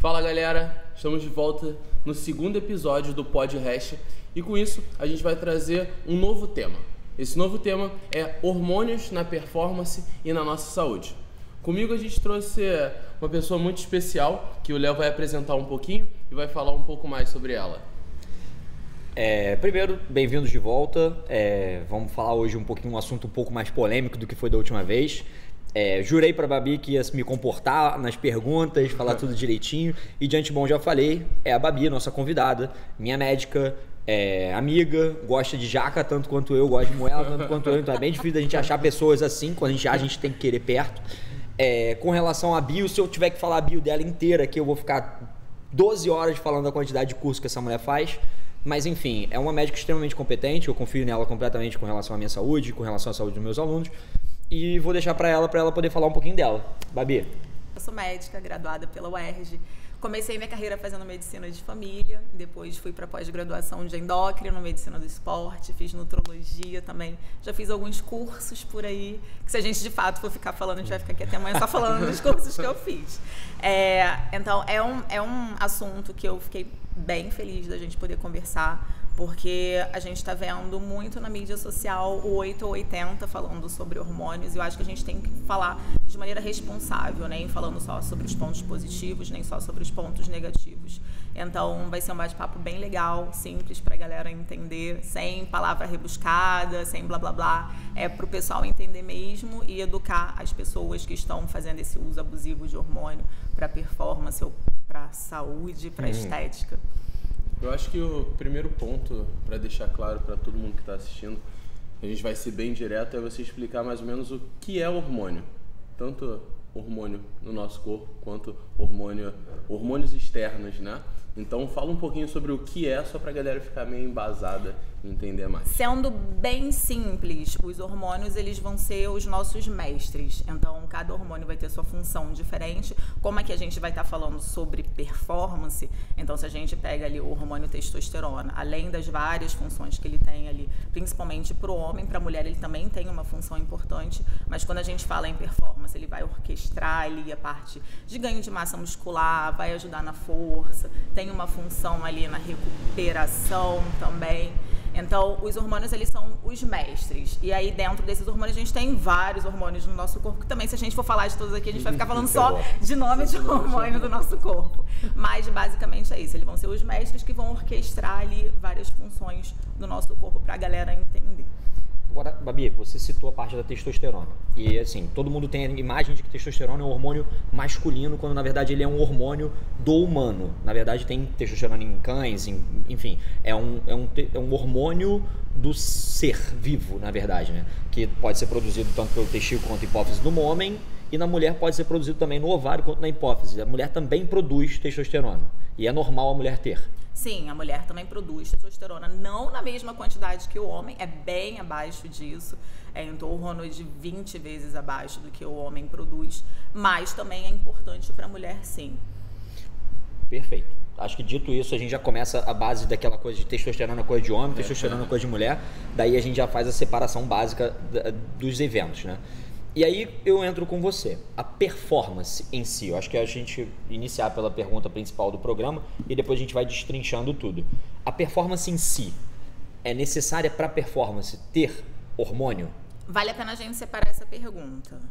Fala galera, estamos de volta no segundo episódio do Podcast e com isso a gente vai trazer um novo tema. Esse novo tema é hormônios na performance e na nossa saúde. Comigo a gente trouxe uma pessoa muito especial que o Léo vai apresentar um pouquinho e vai falar um pouco mais sobre ela. Primeiro, bem-vindos de volta. Vamos falar hoje um assunto um pouco mais polêmico do que foi da última vez. Jurei pra Babi que ia me comportar nas perguntas, falar tudo direitinho. E de antemão já falei, é a Babi, nossa convidada, minha médica, amiga, gosta de jaca tanto quanto eu, gosta de moela tanto quanto eu. Então é bem difícil a gente achar pessoas assim, quando a gente tem que querer perto. Com relação à bio, se eu tiver que falar a bio dela inteira aqui, eu vou ficar 12 horas falando da quantidade de curso que essa mulher faz. Mas enfim, é uma médica extremamente competente, eu confio nela completamente com relação à minha saúde, com relação à saúde dos meus alunos. E vou deixar para ela poder falar um pouquinho dela. Babi. Eu sou médica, graduada pela UERJ. Comecei minha carreira fazendo medicina de família, depois fui para pós-graduação de endócrino, medicina do esporte, fiz nutrologia também. Já fiz alguns cursos por aí, que se a gente de fato for ficar falando, a gente vai ficar aqui até amanhã só falando dos cursos que eu fiz. Então, é um assunto que eu fiquei bem feliz da gente poder conversar, porque a gente está vendo muito na mídia social o 8 ou 80 falando sobre hormônios, e eu acho que a gente tem que falar de maneira responsável, nem falando só sobre os pontos positivos, nem só sobre os pontos negativos. Então vai ser um bate-papo bem legal, simples para a galera entender, sem palavra rebuscada, sem blá blá blá, para o pessoal entender mesmo e educar as pessoas que estão fazendo esse uso abusivo de hormônio para performance ou para saúde, para estética. Eu acho que o primeiro ponto, para deixar claro para todo mundo que está assistindo, a gente vai ser bem direto, é você explicar mais ou menos o que é hormônio. Tanto hormônio no nosso corpo, quanto hormônios externos, né? Então fala um pouquinho sobre o que é, só para a galera ficar meio embasada e entender mais. Sendo bem simples, os hormônios eles vão ser os nossos mestres. Então cada hormônio vai ter sua função diferente. Como é que a gente vai estar falando sobre performance? Então se a gente pega ali o hormônio testosterona, além das várias funções que ele tem ali, principalmente para o homem, para a mulher ele também tem uma função importante, mas quando a gente fala em performance, ele vai orquestrar ali a parte de ganho de massa muscular, vai ajudar na força, tem uma função ali na recuperação também. Então, os hormônios, eles são os mestres. E aí, dentro desses hormônios, a gente tem vários hormônios no nosso corpo, que também, se a gente for falar de todos aqui, a gente vai ficar falando só de nome de hormônio do nosso corpo. Mas, basicamente, é isso. Eles vão ser os mestres que vão orquestrar ali várias funções do nosso corpo para a galera entender. Agora, Babi, você citou a parte da testosterona. E assim, todo mundo tem a imagem de que testosterona é um hormônio masculino, quando na verdade ele é um hormônio do humano. Na verdade tem testosterona em cães, enfim, é um hormônio do ser vivo, na verdade, né? Que pode ser produzido tanto pelo testículo quanto hipófise no homem, e na mulher pode ser produzido também no ovário quanto na hipófise. A mulher também produz testosterona, e é normal a mulher ter. Sim, a mulher também produz testosterona, não na mesma quantidade que o homem, é bem abaixo disso, em torno de 20 vezes abaixo do que o homem produz, mas também é importante para a mulher, sim. Perfeito. Acho que dito isso, a gente já começa a base daquela coisa de testosterona coisa de homem, testosterona coisa de mulher, daí a gente já faz a separação básica dos eventos, né? E aí eu entro com você, a performance em si. Eu acho que a gente iniciar pela pergunta principal do programa e depois a gente vai destrinchando tudo. A performance em si, é necessária para a performance ter hormônio? Vale a pena a gente separar essa pergunta.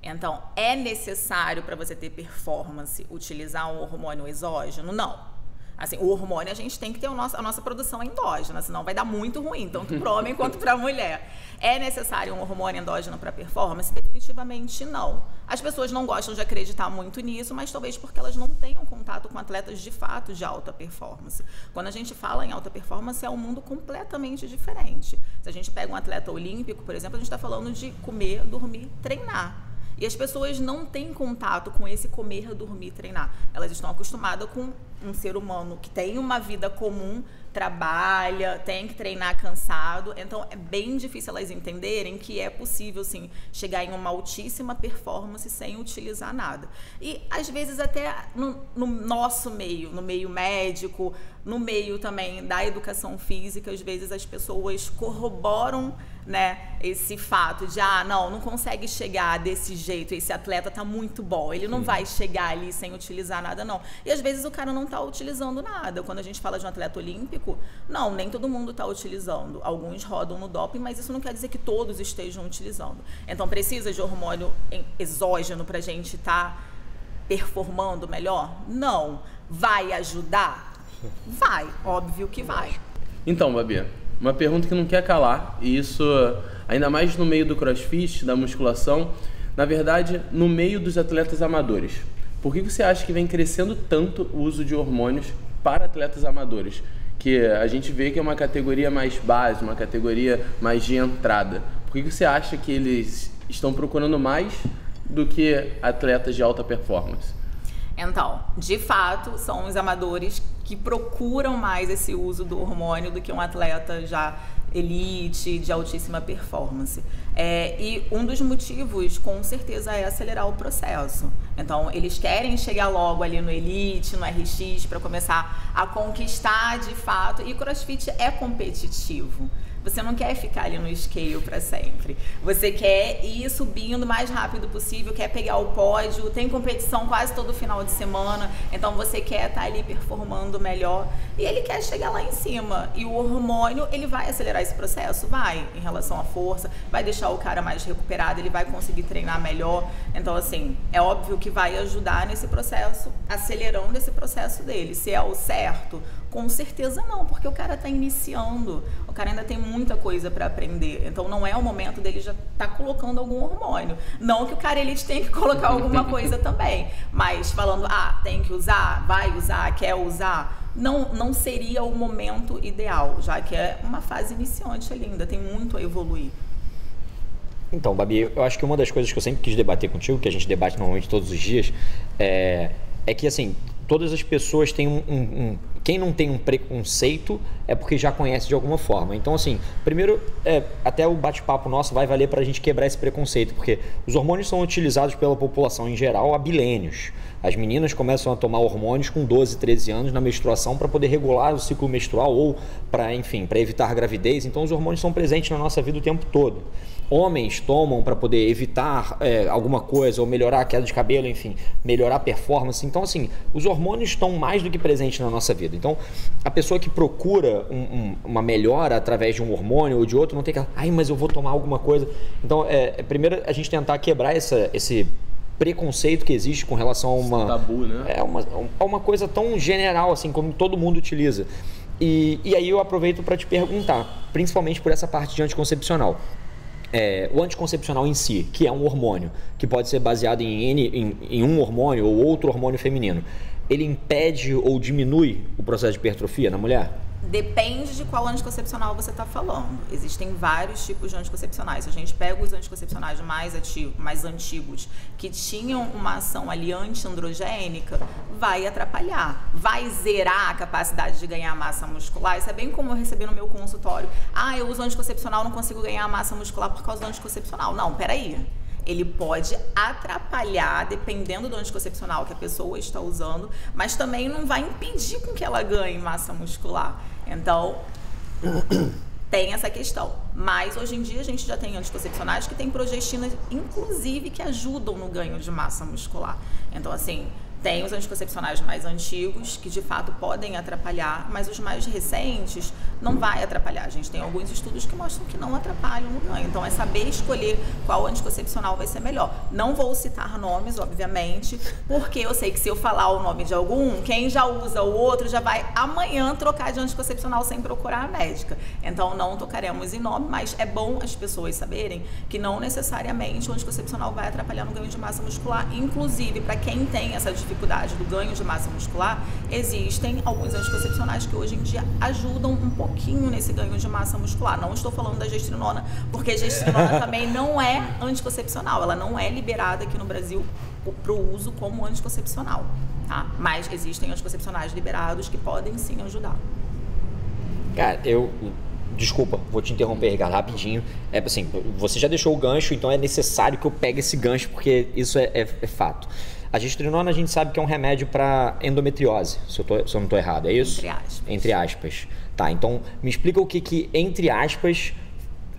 Então, é necessário para você ter performance utilizar um hormônio exógeno? Não. Assim, o hormônio a gente tem que ter a nossa produção endógena, senão vai dar muito ruim, tanto para o homem quanto para a mulher. É necessário um hormônio endógeno para performance? Definitivamente não. As pessoas não gostam de acreditar muito nisso, mas talvez porque elas não tenham contato com atletas de fato de alta performance. Quando a gente fala em alta performance, é um mundo completamente diferente. Se a gente pega um atleta olímpico, por exemplo, a gente está falando de comer, dormir, treinar. E as pessoas não têm contato com esse comer, dormir, treinar. Elas estão acostumadas com um ser humano que tem uma vida comum, trabalha, tem que treinar cansado, então é bem difícil elas entenderem que é possível, sim, chegar em uma altíssima performance sem utilizar nada. E, às vezes, até no nosso meio, no meio médico, no meio também da educação física, às vezes as pessoas corroboram, né, esse fato de, não consegue chegar desse jeito, esse atleta tá muito bom, ele não vai chegar ali sem utilizar nada, não. E às vezes o cara não tá utilizando nada. Quando a gente fala de um atleta olímpico, nem todo mundo tá utilizando. Alguns rodam no doping, mas isso não quer dizer que todos estejam utilizando. Então precisa de hormônio exógeno pra gente estar performando melhor? Não. Vai ajudar? Vai, óbvio que vai. Então, Babi, uma pergunta que não quer calar, e isso ainda mais no meio do crossfit, da musculação, na verdade, no meio dos atletas amadores. Por que você acha que vem crescendo tanto o uso de hormônios para atletas amadores? Que a gente vê que é uma categoria mais base, uma categoria mais de entrada. Por que você acha que eles estão procurando mais do que atletas de alta performance? Então, de fato, são os amadores que procuram mais esse uso do hormônio do que um atleta já elite, de altíssima performance. E um dos motivos, com certeza, é acelerar o processo. Então, eles querem chegar logo ali no elite, no RX, para começar a conquistar de fato. E o CrossFit é competitivo. Você não quer ficar ali no scale para sempre. Você quer ir subindo o mais rápido possível, quer pegar o pódio, tem competição quase todo final de semana, então você quer estar ali performando melhor e ele quer chegar lá em cima. E o hormônio, ele vai acelerar esse processo? Vai, em relação à força, vai deixar o cara mais recuperado, ele vai conseguir treinar melhor. Então, assim, é óbvio que vai ajudar nesse processo, acelerando esse processo dele. Se é o certo? Com certeza não, porque o cara está iniciando, o cara ainda tem muita coisa para aprender, então não é o momento dele já estar colocando algum hormônio. Não que o cara elite tenha que colocar alguma coisa também, mas falando, tem que usar, vai usar, quer usar, não seria o momento ideal, já que é uma fase iniciante ali, ainda tem muito a evoluir. Então, Babi, eu acho que uma das coisas que eu sempre quis debater contigo, que a gente debate normalmente todos os dias, é que, assim, todas as pessoas têm quem não tem um preconceito é porque já conhece de alguma forma. Então, assim, primeiro, até o bate-papo nosso vai valer para a gente quebrar esse preconceito, porque os hormônios são utilizados pela população em geral há milênios. As meninas começam a tomar hormônios com 12, 13 anos na menstruação para poder regular o ciclo menstrual ou para evitar gravidez. Então, os hormônios são presentes na nossa vida o tempo todo. Homens tomam para poder evitar alguma coisa ou melhorar a queda de cabelo, enfim, melhorar a performance. Então, assim, os hormônios estão mais do que presentes na nossa vida. Então, a pessoa que procura uma melhora através de um hormônio ou de outro, não tem que, mas eu vou tomar alguma coisa. Então, primeiro a gente tentar quebrar esse preconceito que existe com relação a uma tabu, né? uma coisa tão general assim como todo mundo utiliza. E aí eu aproveito para te perguntar, principalmente por essa parte de anticoncepcional. O anticoncepcional em si, que é um hormônio, que pode ser baseado em um hormônio ou outro hormônio feminino, ele impede ou diminui o processo de hipertrofia na mulher? Depende de qual anticoncepcional você está falando. Existem vários tipos de anticoncepcionais. Se a gente pega os anticoncepcionais mais antigos, que tinham uma ação ali anti-androgênica, vai atrapalhar. Vai zerar a capacidade de ganhar massa muscular. Isso é bem como eu recebi no meu consultório. Eu uso anticoncepcional, não consigo ganhar massa muscular por causa do anticoncepcional. Não, peraí. Ele pode atrapalhar, dependendo do anticoncepcional que a pessoa está usando, mas também não vai impedir com que ela ganhe massa muscular. Então, tem essa questão. Mas, hoje em dia, a gente já tem anticoncepcionais que têm progestina, inclusive, que ajudam no ganho de massa muscular. Então, assim, tem os anticoncepcionais mais antigos, que de fato podem atrapalhar, mas os mais recentes não vai atrapalhar. A gente tem alguns estudos que mostram que não atrapalham no ganho. Então, é saber escolher qual anticoncepcional vai ser melhor. Não vou citar nomes, obviamente, porque eu sei que se eu falar o nome de algum, quem já usa o outro já vai amanhã trocar de anticoncepcional sem procurar a médica. Então, não tocaremos em nome, mas é bom as pessoas saberem que não necessariamente o anticoncepcional vai atrapalhar no ganho de massa muscular. Inclusive, para quem tem essa dificuldade do ganho de massa muscular, existem alguns anticoncepcionais que hoje em dia ajudam um pouquinho nesse ganho de massa muscular. Não estou falando da gestrinona, porque a gestrinona também não é anticoncepcional, ela não é liberada aqui no Brasil para o uso como anticoncepcional, tá? Mas existem anticoncepcionais liberados que podem sim ajudar. Cara, desculpa, vou te interromper, Ricardo, rapidinho. É assim, você já deixou o gancho, então é necessário que eu pegue esse gancho, porque isso é fato. A gestrinona a gente sabe que é um remédio para endometriose, se eu não estou errado, é isso? Entre aspas. Entre aspas. Tá, então me explica o que entre aspas,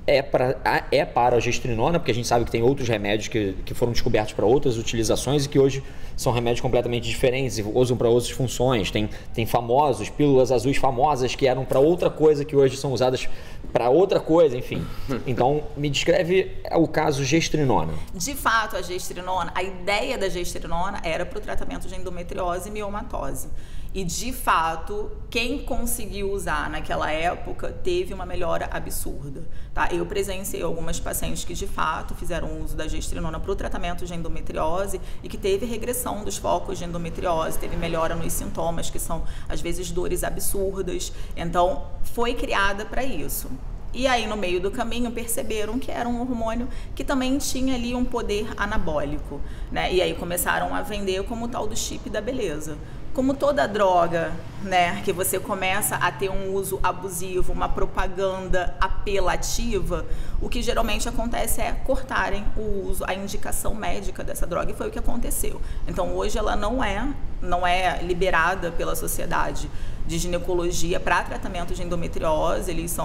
é para a gestrinona, porque a gente sabe que tem outros remédios que foram descobertos para outras utilizações e que hoje são remédios completamente diferentes e usam para outras funções. Tem famosos, pílulas azuis famosas que eram para outra coisa que hoje são usadas para outra coisa, enfim. Então, me descreve o caso gestrinona. De fato, a ideia da gestrinona era para o tratamento de endometriose e miomatose. E, de fato, quem conseguiu usar naquela época teve uma melhora absurda. Tá? Eu presenciei algumas pacientes que, de fato, fizeram uso da gestrinona para o tratamento de endometriose e que teve regressão dos focos de endometriose, teve melhora nos sintomas, que são, às vezes, dores absurdas. Então, foi criada para isso. E aí, no meio do caminho, perceberam que era um hormônio que também tinha ali um poder anabólico, né? E aí começaram a vender como o tal do chip da beleza. Como toda droga, né, que você começa a ter um uso abusivo, uma propaganda apelativa, o que geralmente acontece é cortarem o uso, a indicação médica dessa droga, e foi o que aconteceu. Então, hoje ela não é liberada pela Sociedade de Ginecologia para tratamento de endometriose, eles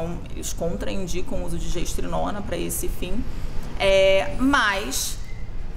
contraindicam o uso de gestrinona para esse fim, mas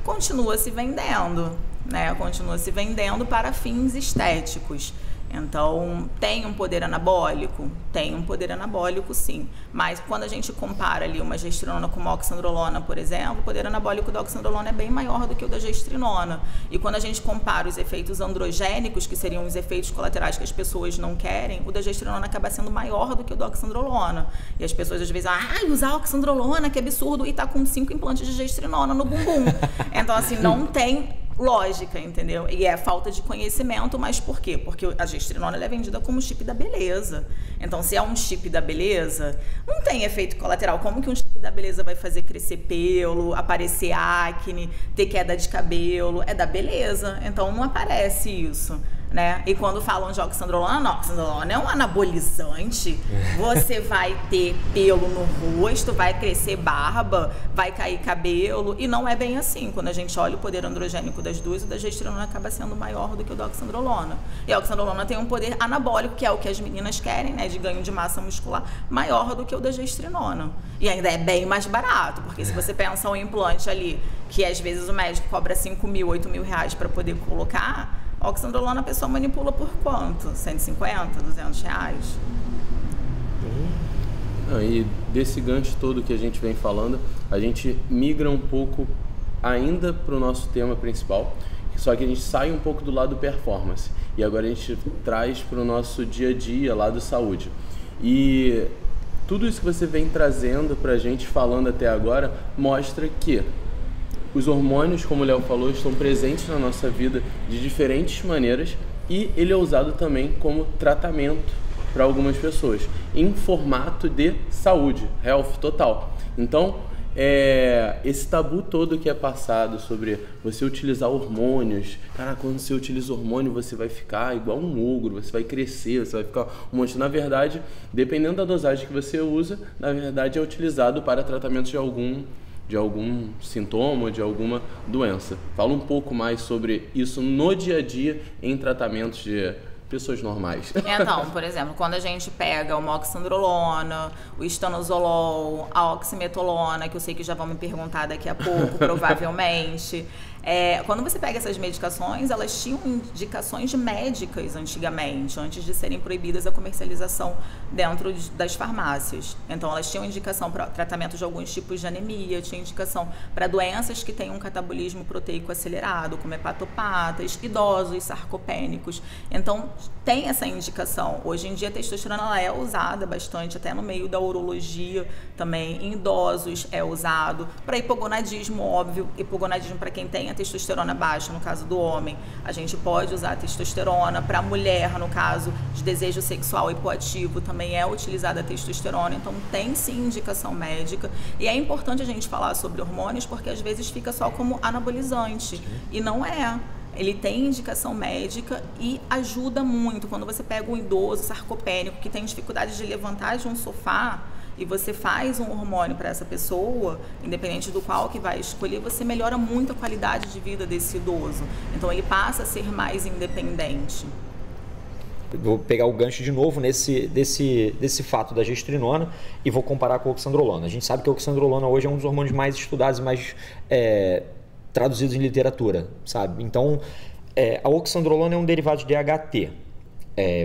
continua se vendendo. Né, continua se vendendo para fins estéticos. Então, tem um poder anabólico? Tem um poder anabólico, sim. Mas quando a gente compara ali uma gestrinona com uma oxandrolona, por exemplo, o poder anabólico da oxandrolona é bem maior do que o da gestrinona. E quando a gente compara os efeitos androgênicos, que seriam os efeitos colaterais que as pessoas não querem, o da gestrinona acaba sendo maior do que o da oxandrolona. E as pessoas às vezes, usar oxandrolona, que absurdo, e tá com 5 implantes de gestrinona no bumbum. Então, assim, não tem lógica, entendeu? E é falta de conhecimento, mas por quê? Porque a gestrinona é vendida como chip da beleza. Então, se é um chip da beleza, não tem efeito colateral. Como que um chip da beleza vai fazer crescer pelo, aparecer acne, ter queda de cabelo? É da beleza. Então, não aparece isso, né? E quando falam de oxandrolona, oxandrolona é um anabolizante. Você vai ter pelo no rosto, vai crescer barba, vai cair cabelo, e não é bem assim. Quando a gente olha o poder androgênico das duas, o da gestrinona acaba sendo maior do que o da oxandrolona. E a oxandrolona tem um poder anabólico, que é o que as meninas querem, né, de ganho de massa muscular, maior do que o da gestrinona. E ainda é bem mais barato, porque se você pensa um implante ali, que às vezes o médico cobra 5 mil, 8 mil reais para poder colocar, a oxandrolona a pessoa manipula por quanto? 150, 200 reais? E desse gancho todo que a gente vem falando, a gente migra um pouco ainda para o nosso tema principal, só que a gente sai um pouco do lado performance. E agora a gente traz para o nosso dia a dia, lado saúde. E tudo isso que você vem trazendo para a gente, falando até agora, mostra que os hormônios, como o Léo falou, estão presentes na nossa vida de diferentes maneiras, e ele é usado também como tratamento para algumas pessoas, em formato de saúde, health total. Então, esse tabu todo que é passado sobre você utilizar hormônios, cara, quando você utiliza hormônio você vai ficar igual um ogro, você vai crescer, você vai ficar um monte. Na verdade, dependendo da dosagem que você usa, na verdade é utilizado para tratamento de algum sintoma, de alguma doença. Fala um pouco mais sobre isso no dia a dia em tratamentos de pessoas normais. Então, por exemplo, quando a gente pega uma oxandrolona, o estanozolol, a oximetolona, que eu sei que já vão me perguntar daqui a pouco, provavelmente. Quando você pega essas medicações, elas tinham indicações médicas antigamente, antes de serem proibidas a comercialização dentro das farmácias. Então, elas tinham indicação para tratamento de alguns tipos de anemia, tinha indicação para doenças que têm um catabolismo proteico acelerado, como hepatopatas, idosos, sarcopênicos. Então, tem essa indicação. Hoje em dia, a testosterona ela é usada bastante, até no meio da urologia também. Em idosos é usado. Para hipogonadismo, óbvio, hipogonadismo para quem tem a testosterona baixa, no caso do homem, a gente pode usar a testosterona. Para a mulher, no caso de desejo sexual hipoativo, também é utilizada a testosterona. Então, tem sim indicação médica. E é importante a gente falar sobre hormônios, porque às vezes fica só como anabolizante. E não é. Ele tem indicação médica e ajuda muito. Quando você pega um idoso sarcopênico que tem dificuldade de levantar de um sofá e você faz um hormônio para essa pessoa, independente do qual que vai escolher, você melhora muito a qualidade de vida desse idoso. Então ele passa a ser mais independente. Vou pegar o gancho de novo desse fato da gestrinona e vou comparar com a oxandrolona. A gente sabe que a oxandrolona hoje é um dos hormônios mais estudados e mais traduzidos em literatura, sabe? Então, a oxandrolona é um derivado de DHT.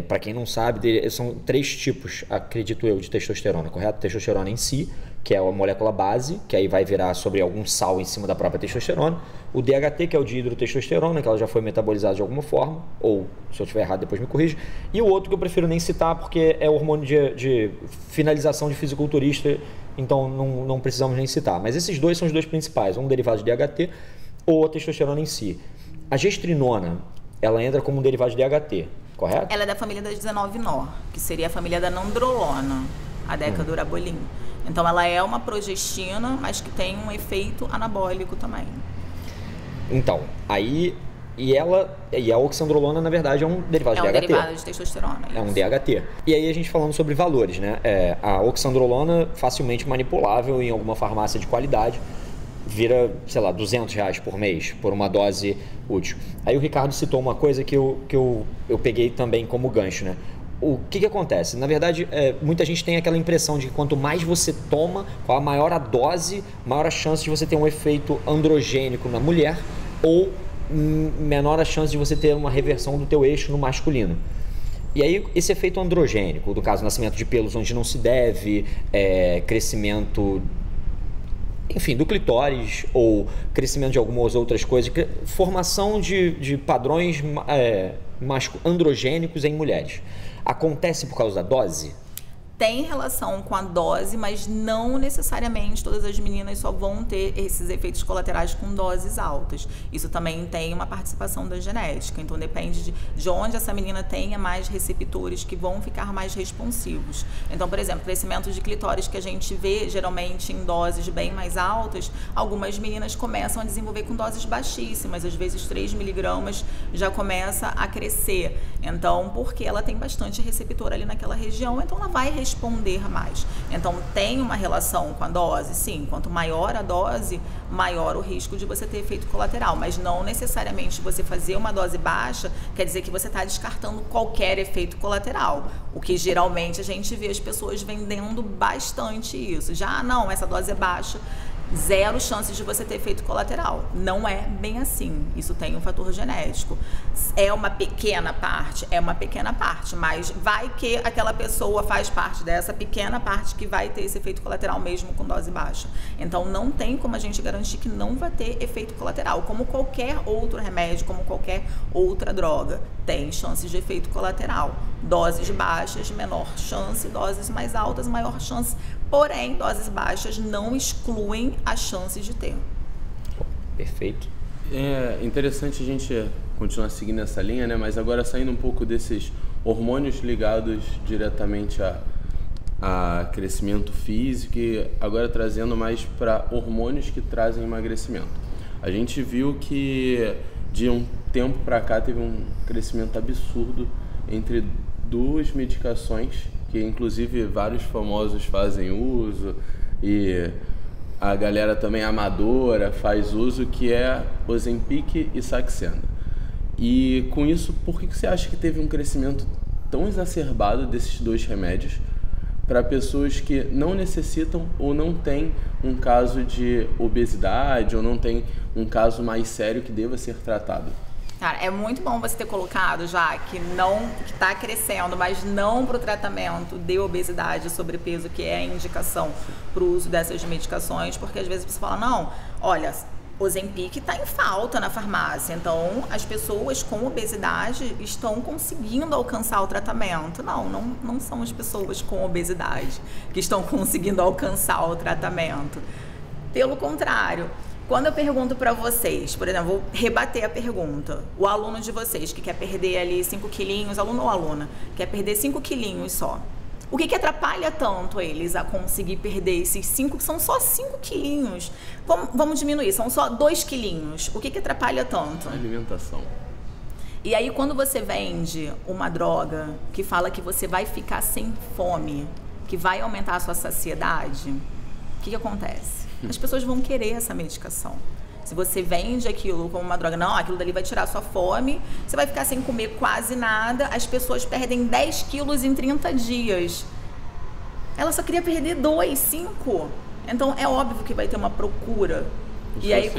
Para quem não sabe, são 3 tipos, acredito eu, de testosterona, correto? Testosterona em si, que é a molécula base, que aí vai virar sobre algum sal em cima da própria testosterona. O DHT, que é o de hidrotestosterona, que ela já foi metabolizada de alguma forma, ou se eu estiver errado depois me corrija. E o outro que eu prefiro nem citar, porque é o hormônio de finalização de fisiculturista, então não precisamos nem citar. Mas esses dois são os 2 principais, um derivado de DHT ou a testosterona em si. A gestrinona, ela entra como um derivado de DHT, correto? Ela é da família das 19-nor, que seria a família da nandrolona, a decadurabolin. Então ela é uma progestina, mas que tem um efeito anabólico também. Então, aí... E a oxandrolona, na verdade, é um derivado de DHT. É um derivado de testosterona. É um DHT. E aí a gente falando sobre valores, né? A oxandrolona facilmente manipulável em alguma farmácia de qualidade, vira, sei lá, R$200 por mês, por uma dose útil. Aí o Ricardo citou uma coisa que eu peguei também como gancho, né? O que acontece? Na verdade, muita gente tem aquela impressão de que quanto mais você toma, qual a maior a dose, maior a chance de você ter um efeito androgênico na mulher ou menor a chance de você ter uma reversão do teu eixo no masculino. E aí esse efeito androgênico, no caso, nascimento de pelos onde não se deve, crescimento, enfim, do clitóris ou crescimento de algumas outras coisas, formação de padrões androgênicos em mulheres. Acontece por causa da dose? Tem relação com a dose, mas não necessariamente todas as meninas só vão ter esses efeitos colaterais com doses altas. Isso também tem uma participação da genética, então depende de onde essa menina tenha mais receptores que vão ficar mais responsivos. Então, por exemplo, crescimento de clitóris que a gente vê geralmente em doses bem mais altas, algumas meninas começam a desenvolver com doses baixíssimas, às vezes 3 miligramas já começa a crescer. Então, porque ela tem bastante receptor ali naquela região, então ela vai responder mais. Então, tem uma relação com a dose? Sim, quanto maior a dose, maior o risco de você ter efeito colateral, mas não necessariamente você fazer uma dose baixa quer dizer que você está descartando qualquer efeito colateral, o que geralmente a gente vê as pessoas vendendo bastante isso. Já, não, essa dose é baixa, 0 chances de você ter efeito colateral. Não é bem assim. Isso tem um fator genético. É uma pequena parte? É uma pequena parte, mas vai que aquela pessoa faz parte dessa pequena parte que vai ter esse efeito colateral mesmo com dose baixa. Então, não tem como a gente garantir que não vai ter efeito colateral. Como qualquer outro remédio, como qualquer outra droga, tem chances de efeito colateral. Doses baixas, menor chance. Doses mais altas, maior chance. Porém, doses baixas não excluem as chances de ter. Perfeito. É interessante a gente continuar seguindo essa linha, né? Mas agora saindo um pouco desses hormônios ligados diretamente a crescimento físico e agora trazendo mais para hormônios que trazem emagrecimento. A gente viu que de um tempo para cá teve um crescimento absurdo entre 2 medicações que inclusive vários famosos fazem uso e a galera também amadora faz uso, que é Ozempic e Saxenda. E com isso, por que você acha que teve um crescimento tão exacerbado desses 2 remédios para pessoas que não necessitam ou não têm um caso de obesidade ou não tem um caso mais sério que deva ser tratado? Cara, é muito bom você ter colocado já que está crescendo, mas não para o tratamento de obesidade e sobrepeso, que é a indicação para o uso dessas medicações, porque às vezes você fala, não, olha, Ozempic está em falta na farmácia, então as pessoas com obesidade estão conseguindo alcançar o tratamento. Não são as pessoas com obesidade que estão conseguindo alcançar o tratamento. Pelo contrário, Quando eu pergunto para vocês, por exemplo, vou rebater a pergunta. O aluno de vocês que quer perder ali 5 quilinhos, aluno ou aluna, quer perder 5 quilinhos só. O que atrapalha tanto eles a conseguir perder esses 5, que são só 5 quilinhos? Vamos diminuir, são só 2 quilinhos. O que atrapalha tanto? A alimentação. E aí, quando você vende uma droga que fala que você vai ficar sem fome, que vai aumentar a sua saciedade, o que acontece? As pessoas vão querer essa medicação. Se você vende aquilo como uma droga, não, aquilo dali vai tirar a sua fome, você vai ficar sem comer quase nada, as pessoas perdem 10 quilos em 30 dias. Ela só queria perder 2, 5. Então, é óbvio que vai ter uma procura. E aí,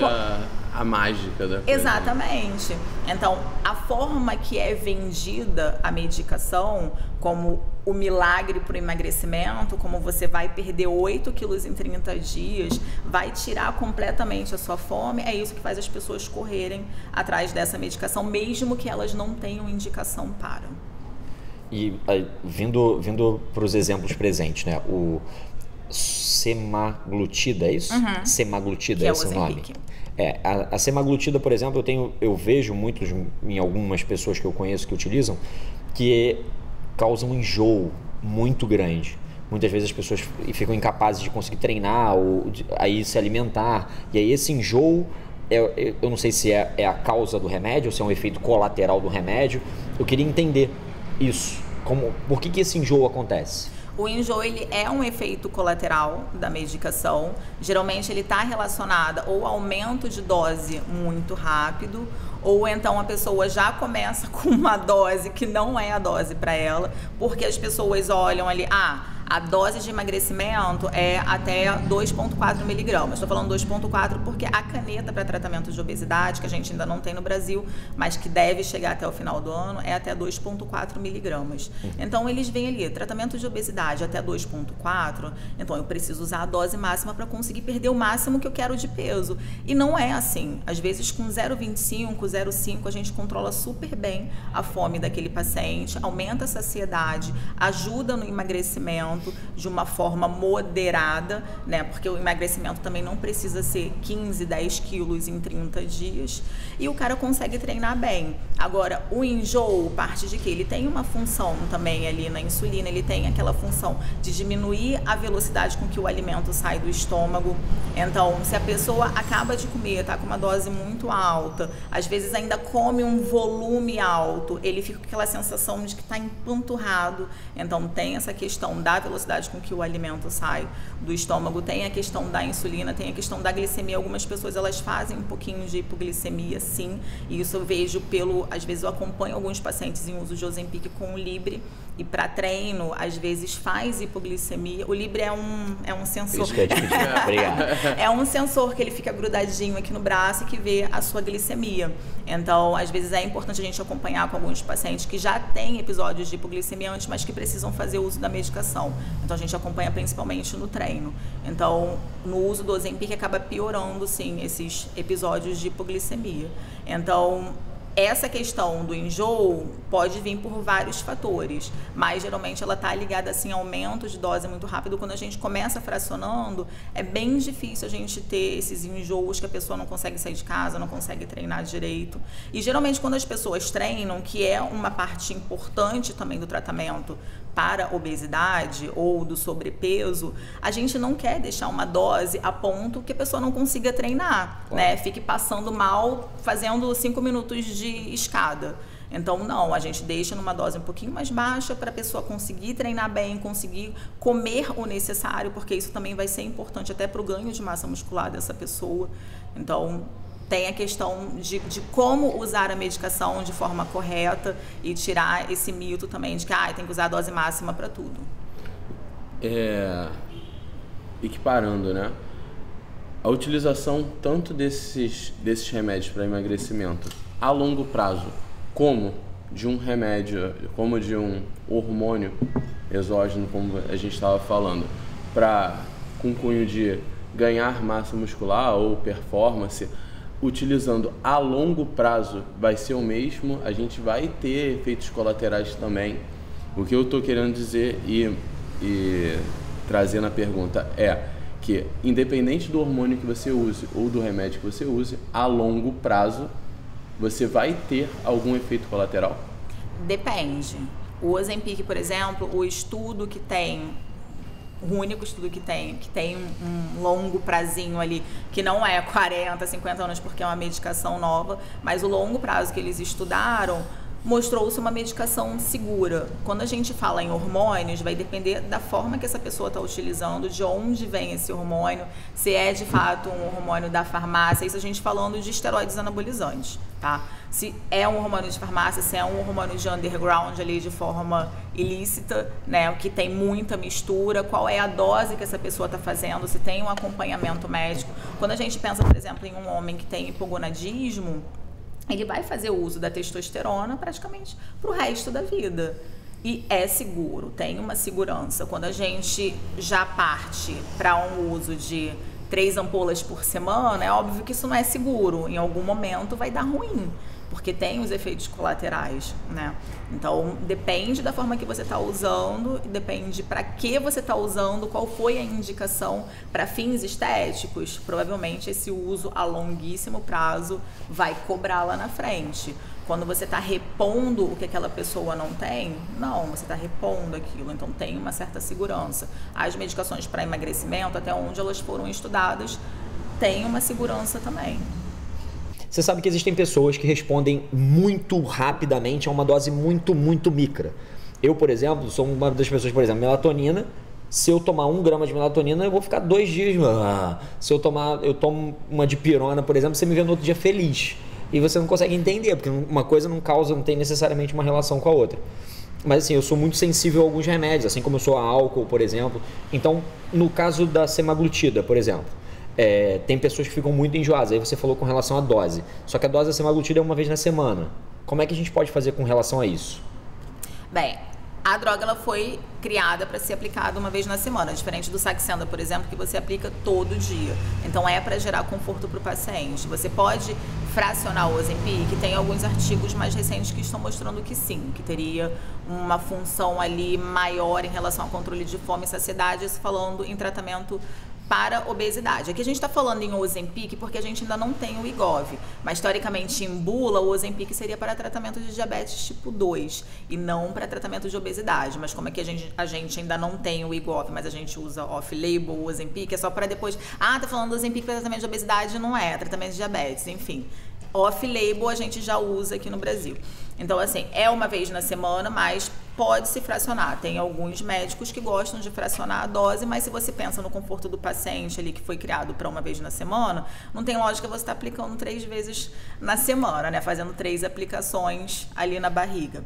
a mágica da coisa. Exatamente. Então, a forma que é vendida a medicação, como o milagre para o emagrecimento, como você vai perder 8 quilos em 30 dias, vai tirar completamente a sua fome, é isso que faz as pessoas correrem atrás dessa medicação, mesmo que elas não tenham indicação para. E vindo para os exemplos presentes, né? O semaglutida, é isso? Uhum. Semaglutida, que é esse é o nome. Ozempic. A semaglutida, por exemplo, eu vejo muitos, em algumas pessoas que eu conheço que utilizam, que causam um enjoo muito grande. Muitas vezes as pessoas ficam incapazes de conseguir treinar ou aí se alimentar. E aí esse enjoo, eu não sei se é a causa do remédio ou se é um efeito colateral do remédio. Eu queria entender isso. Por que esse enjoo acontece? O enjoo, ele é um efeito colateral da medicação. Geralmente ele está relacionado ou aumento de dose muito rápido, ou então a pessoa já começa com uma dose que não é a dose para ela, porque as pessoas olham ali, a dose de emagrecimento é até 2,4 miligramas. Estou falando 2,4 porque a caneta para tratamento de obesidade, que a gente ainda não tem no Brasil, mas que deve chegar até o final do ano, é até 2,4 miligramas. Então, eles veem ali, tratamento de obesidade até 2,4, então eu preciso usar a dose máxima para conseguir perder o máximo que eu quero de peso. E não é assim. Às vezes, com 0,25, 0,5, a gente controla super bem a fome daquele paciente, aumenta a saciedade, ajuda no emagrecimento, de uma forma moderada, né? Porque o emagrecimento também não precisa ser 15, 10 quilos em 30 dias e o cara consegue treinar bem. Agora, o enjoo parte de que ele tem uma função também ali na insulina, ele tem aquela função de diminuir a velocidade com que o alimento sai do estômago. Então, se a pessoa acaba de comer, tá com uma dose muito alta, às vezes ainda come um volume alto, ele fica com aquela sensação de que está empanturrado. Então, tem essa questão da velocidade com que o alimento sai do estômago, tem a questão da insulina, tem a questão da glicemia. Algumas pessoas, elas fazem um pouquinho de hipoglicemia, sim, e isso eu vejo às vezes eu acompanho alguns pacientes em uso de Ozempic com o Libre, e para treino, às vezes faz hipoglicemia. O Libre é um sensor. Isso que eu te pedi. Obrigado. É um sensor que ele fica grudadinho aqui no braço e que vê a sua glicemia. Então, às vezes é importante a gente acompanhar com alguns pacientes que já têm episódios de hipoglicemia antes, mas que precisam fazer uso da medicação. Então, a gente acompanha principalmente no treino. Então, no uso do Ozempic acaba piorando, sim, esses episódios de hipoglicemia. Então, essa questão do enjoo pode vir por vários fatores, mas geralmente ela está ligada assim, a aumento de dose muito rápido. Quando a gente começa fracionando, é bem difícil a gente ter esses enjoos que a pessoa não consegue sair de casa, não consegue treinar direito. E geralmente quando as pessoas treinam, que é uma parte importante também do tratamento para obesidade ou do sobrepeso, a gente não quer deixar uma dose a ponto que a pessoa não consiga treinar, né? Fique passando mal fazendo 5 minutos de escada. Então, não, a gente deixa numa dose um pouquinho mais baixa para a pessoa conseguir treinar bem, conseguir comer o necessário, porque isso também vai ser importante até para o ganho de massa muscular dessa pessoa. Então, tem a questão de como usar a medicação de forma correta e tirar esse mito também de que tem que usar a dose máxima para tudo. Equiparando, né? A utilização tanto desses remédios para emagrecimento a longo prazo, como de um remédio, como de um hormônio exógeno, como a gente estava falando, com cunho de ganhar massa muscular ou performance, utilizando a longo prazo vai ser o mesmo, a gente vai ter efeitos colaterais também. O que eu estou querendo dizer e trazer na pergunta é que independente do hormônio que você use ou do remédio que você use, a longo prazo você vai ter algum efeito colateral? Depende. O Ozempic, por exemplo, o estudo que tem, o único estudo que tem um longo prazinho ali, que não é 40, 50 anos porque é uma medicação nova, mas o longo prazo que eles estudaram mostrou-se uma medicação segura. Quando a gente fala em hormônios, vai depender da forma que essa pessoa está utilizando, de onde vem esse hormônio, se é de fato um hormônio da farmácia, isso a gente falando de esteroides anabolizantes, tá? Se é um hormônio de farmácia, se é um hormônio de underground ali de forma ilícita, né, que tem muita mistura, qual é a dose que essa pessoa está fazendo, se tem um acompanhamento médico. Quando a gente pensa, por exemplo, em um homem que tem hipogonadismo, ele vai fazer uso da testosterona praticamente para o resto da vida. E é seguro, tem uma segurança. Quando a gente já parte para um uso de 3 ampolas por semana, é óbvio que isso não é seguro. Em algum momento vai dar ruim, porque tem os efeitos colaterais, né? Então, depende da forma que você está usando, depende para que você está usando, qual foi a indicação para fins estéticos. Provavelmente esse uso a longuíssimo prazo vai cobrar lá na frente. Quando você está repondo o que aquela pessoa não tem, não, você está repondo aquilo, então tem uma certa segurança. As medicações para emagrecimento, até onde elas foram estudadas, tem uma segurança também. Você sabe que existem pessoas que respondem muito rapidamente a uma dose muito micra. Eu, por exemplo, sou uma das pessoas, por exemplo, melatonina. Se eu tomar 1 grama de melatonina, eu vou ficar 2 dias. Se eu tomo uma dipirona, por exemplo, você me vê no outro dia feliz. E você não consegue entender, porque uma coisa não tem necessariamente uma relação com a outra. Mas assim, eu sou muito sensível a alguns remédios, assim como eu sou a álcool, por exemplo. Então, no caso da semaglutida, por exemplo, tem pessoas que ficam muito enjoadas. Aí você falou com relação à dose. Só que a dose da semaglutida é uma vez na semana. Como é que a gente pode fazer com relação a isso? Bem, a droga ela foi criada para ser aplicada uma vez na semana, diferente do Saxenda, por exemplo, que você aplica todo dia. Então é para gerar conforto para o paciente. Você pode fracionar o Ozempic, tem alguns artigos mais recentes que estão mostrando que sim, que teria uma função ali maior em relação ao controle de fome e saciedade, isso falando em tratamento para obesidade. Aqui a gente está falando em Ozempic porque a gente ainda não tem o IGOV, mas teoricamente em bula o Ozempic seria para tratamento de diabetes tipo 2 e não para tratamento de obesidade, mas como é que a gente ainda não tem o IGOV, mas a gente usa off-label o Ozempic, é só para depois, tá falando do Ozempic para tratamento de obesidade, não é tratamento de diabetes, enfim. Off-label a gente já usa aqui no Brasil. Então, assim, é uma vez na semana, mas pode se fracionar. Tem alguns médicos que gostam de fracionar a dose, mas se você pensa no conforto do paciente ali, que foi criado para uma vez na semana, não tem lógica você estar aplicando 3 vezes na semana, né? Fazendo 3 aplicações ali na barriga.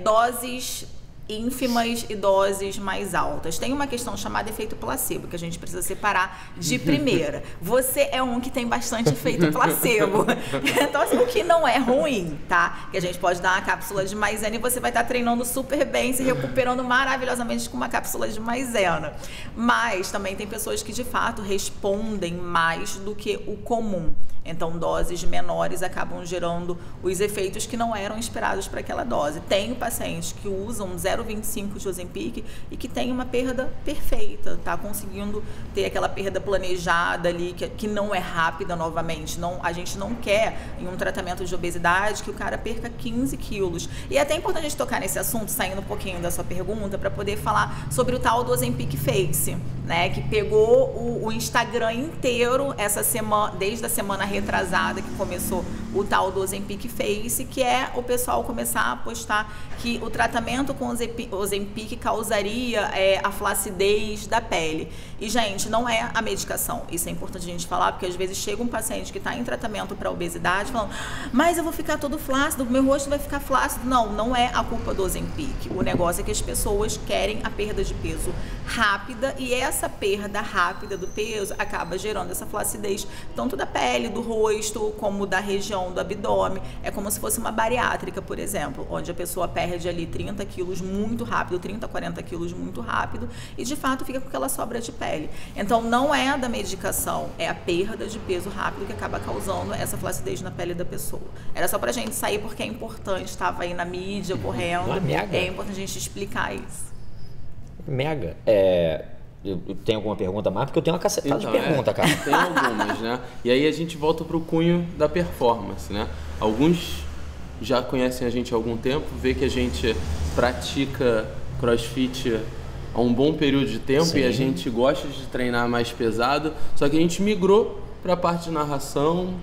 Doses ínfimas e doses mais altas. Tem uma questão chamada efeito placebo, que a gente precisa separar de primeira. Você é um que tem bastante efeito placebo. Então, assim, o que não é ruim, tá? Que a gente pode dar uma cápsula de maisena e você vai estar treinando super bem, se recuperando maravilhosamente com uma cápsula de maisena. Mas também tem pessoas que, de fato, respondem mais do que o comum. Então, doses menores acabam gerando os efeitos que não eram esperados para aquela dose. Tenho pacientes que usam 0,25 de Ozempic e que tem uma perda perfeita, tá conseguindo ter aquela perda planejada ali, que não é rápida novamente. A gente não quer, em um tratamento de obesidade, que o cara perca 15 quilos. E é até importante a gente tocar nesse assunto, saindo um pouquinho da sua pergunta, para poder falar sobre o tal do Ozempic Face, né? Que pegou o Instagram inteiro essa semana, desde a semana retrasada que começou o tal do Ozempic Face, que é o pessoal começar a postar que o tratamento com Ozempic causaria a flacidez da pele. E, gente, não é a medicação. Isso é importante a gente falar, porque às vezes chega um paciente que está em tratamento para obesidade falando, mas eu vou ficar todo flácido, meu rosto vai ficar flácido. Não é a culpa do Ozempic. O negócio é que as pessoas querem a perda de peso rápida e essa perda rápida do peso acaba gerando essa flacidez tanto da pele, do rosto, como da região do abdômen. É como se fosse uma bariátrica, por exemplo, onde a pessoa perde ali 30 quilos muito rápido, 30, 40 quilos muito rápido e de fato fica com aquela sobra de pele. Então não é da medicação, é a perda de peso rápido que acaba causando essa flacidez na pele da pessoa. Era só pra gente sair porque é importante, estava aí na mídia correndo, é importante a gente explicar isso. Mega. Eu tenho alguma pergunta mais? Porque eu tenho uma cacetada de pergunta, cara. Tem algumas, né? E aí a gente volta pro cunho da performance, né? Alguns já conhecem a gente há algum tempo, vê que a gente pratica CrossFit há um bom período de tempo. Sim. E a gente gosta de treinar mais pesado, só que a gente migrou para a parte de narração,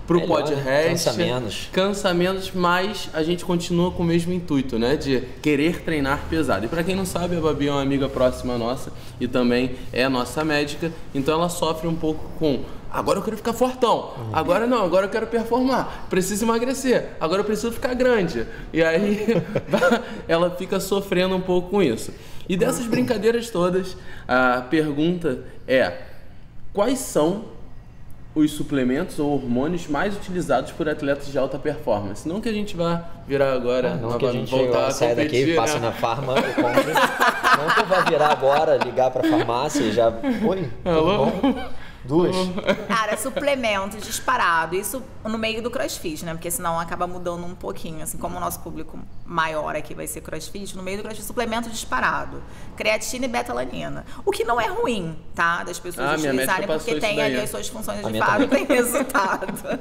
pro podcast, cansa menos, mas a gente continua com o mesmo intuito, né, de querer treinar pesado. E para quem não sabe, a Babi é uma amiga próxima nossa e também é a nossa médica, então ela sofre um pouco com: agora eu quero ficar fortão, agora não, agora eu quero performar, preciso emagrecer, agora eu preciso ficar grande. E aí ela fica sofrendo um pouco com isso. E dessas brincadeiras todas, a pergunta é: quais são os suplementos ou hormônios mais utilizados por atletas de alta performance? Não que a gente vá virar agora, não que a gente saia daqui e passe na farma e compre. Não que eu vá virar agora, ligar pra farmácia e já... Oi, alô? Tudo bom? Duas. Cara, suplementos disparado. Isso no meio do CrossFit, né? Porque senão acaba mudando um pouquinho. Assim como o nosso público maior aqui vai ser CrossFit, no meio do CrossFit, suplemento disparado. Creatina e beta-alanina. O que não é ruim, tá? Das pessoas utilizarem, porque tem ali as suas funções de fato, tem resultado.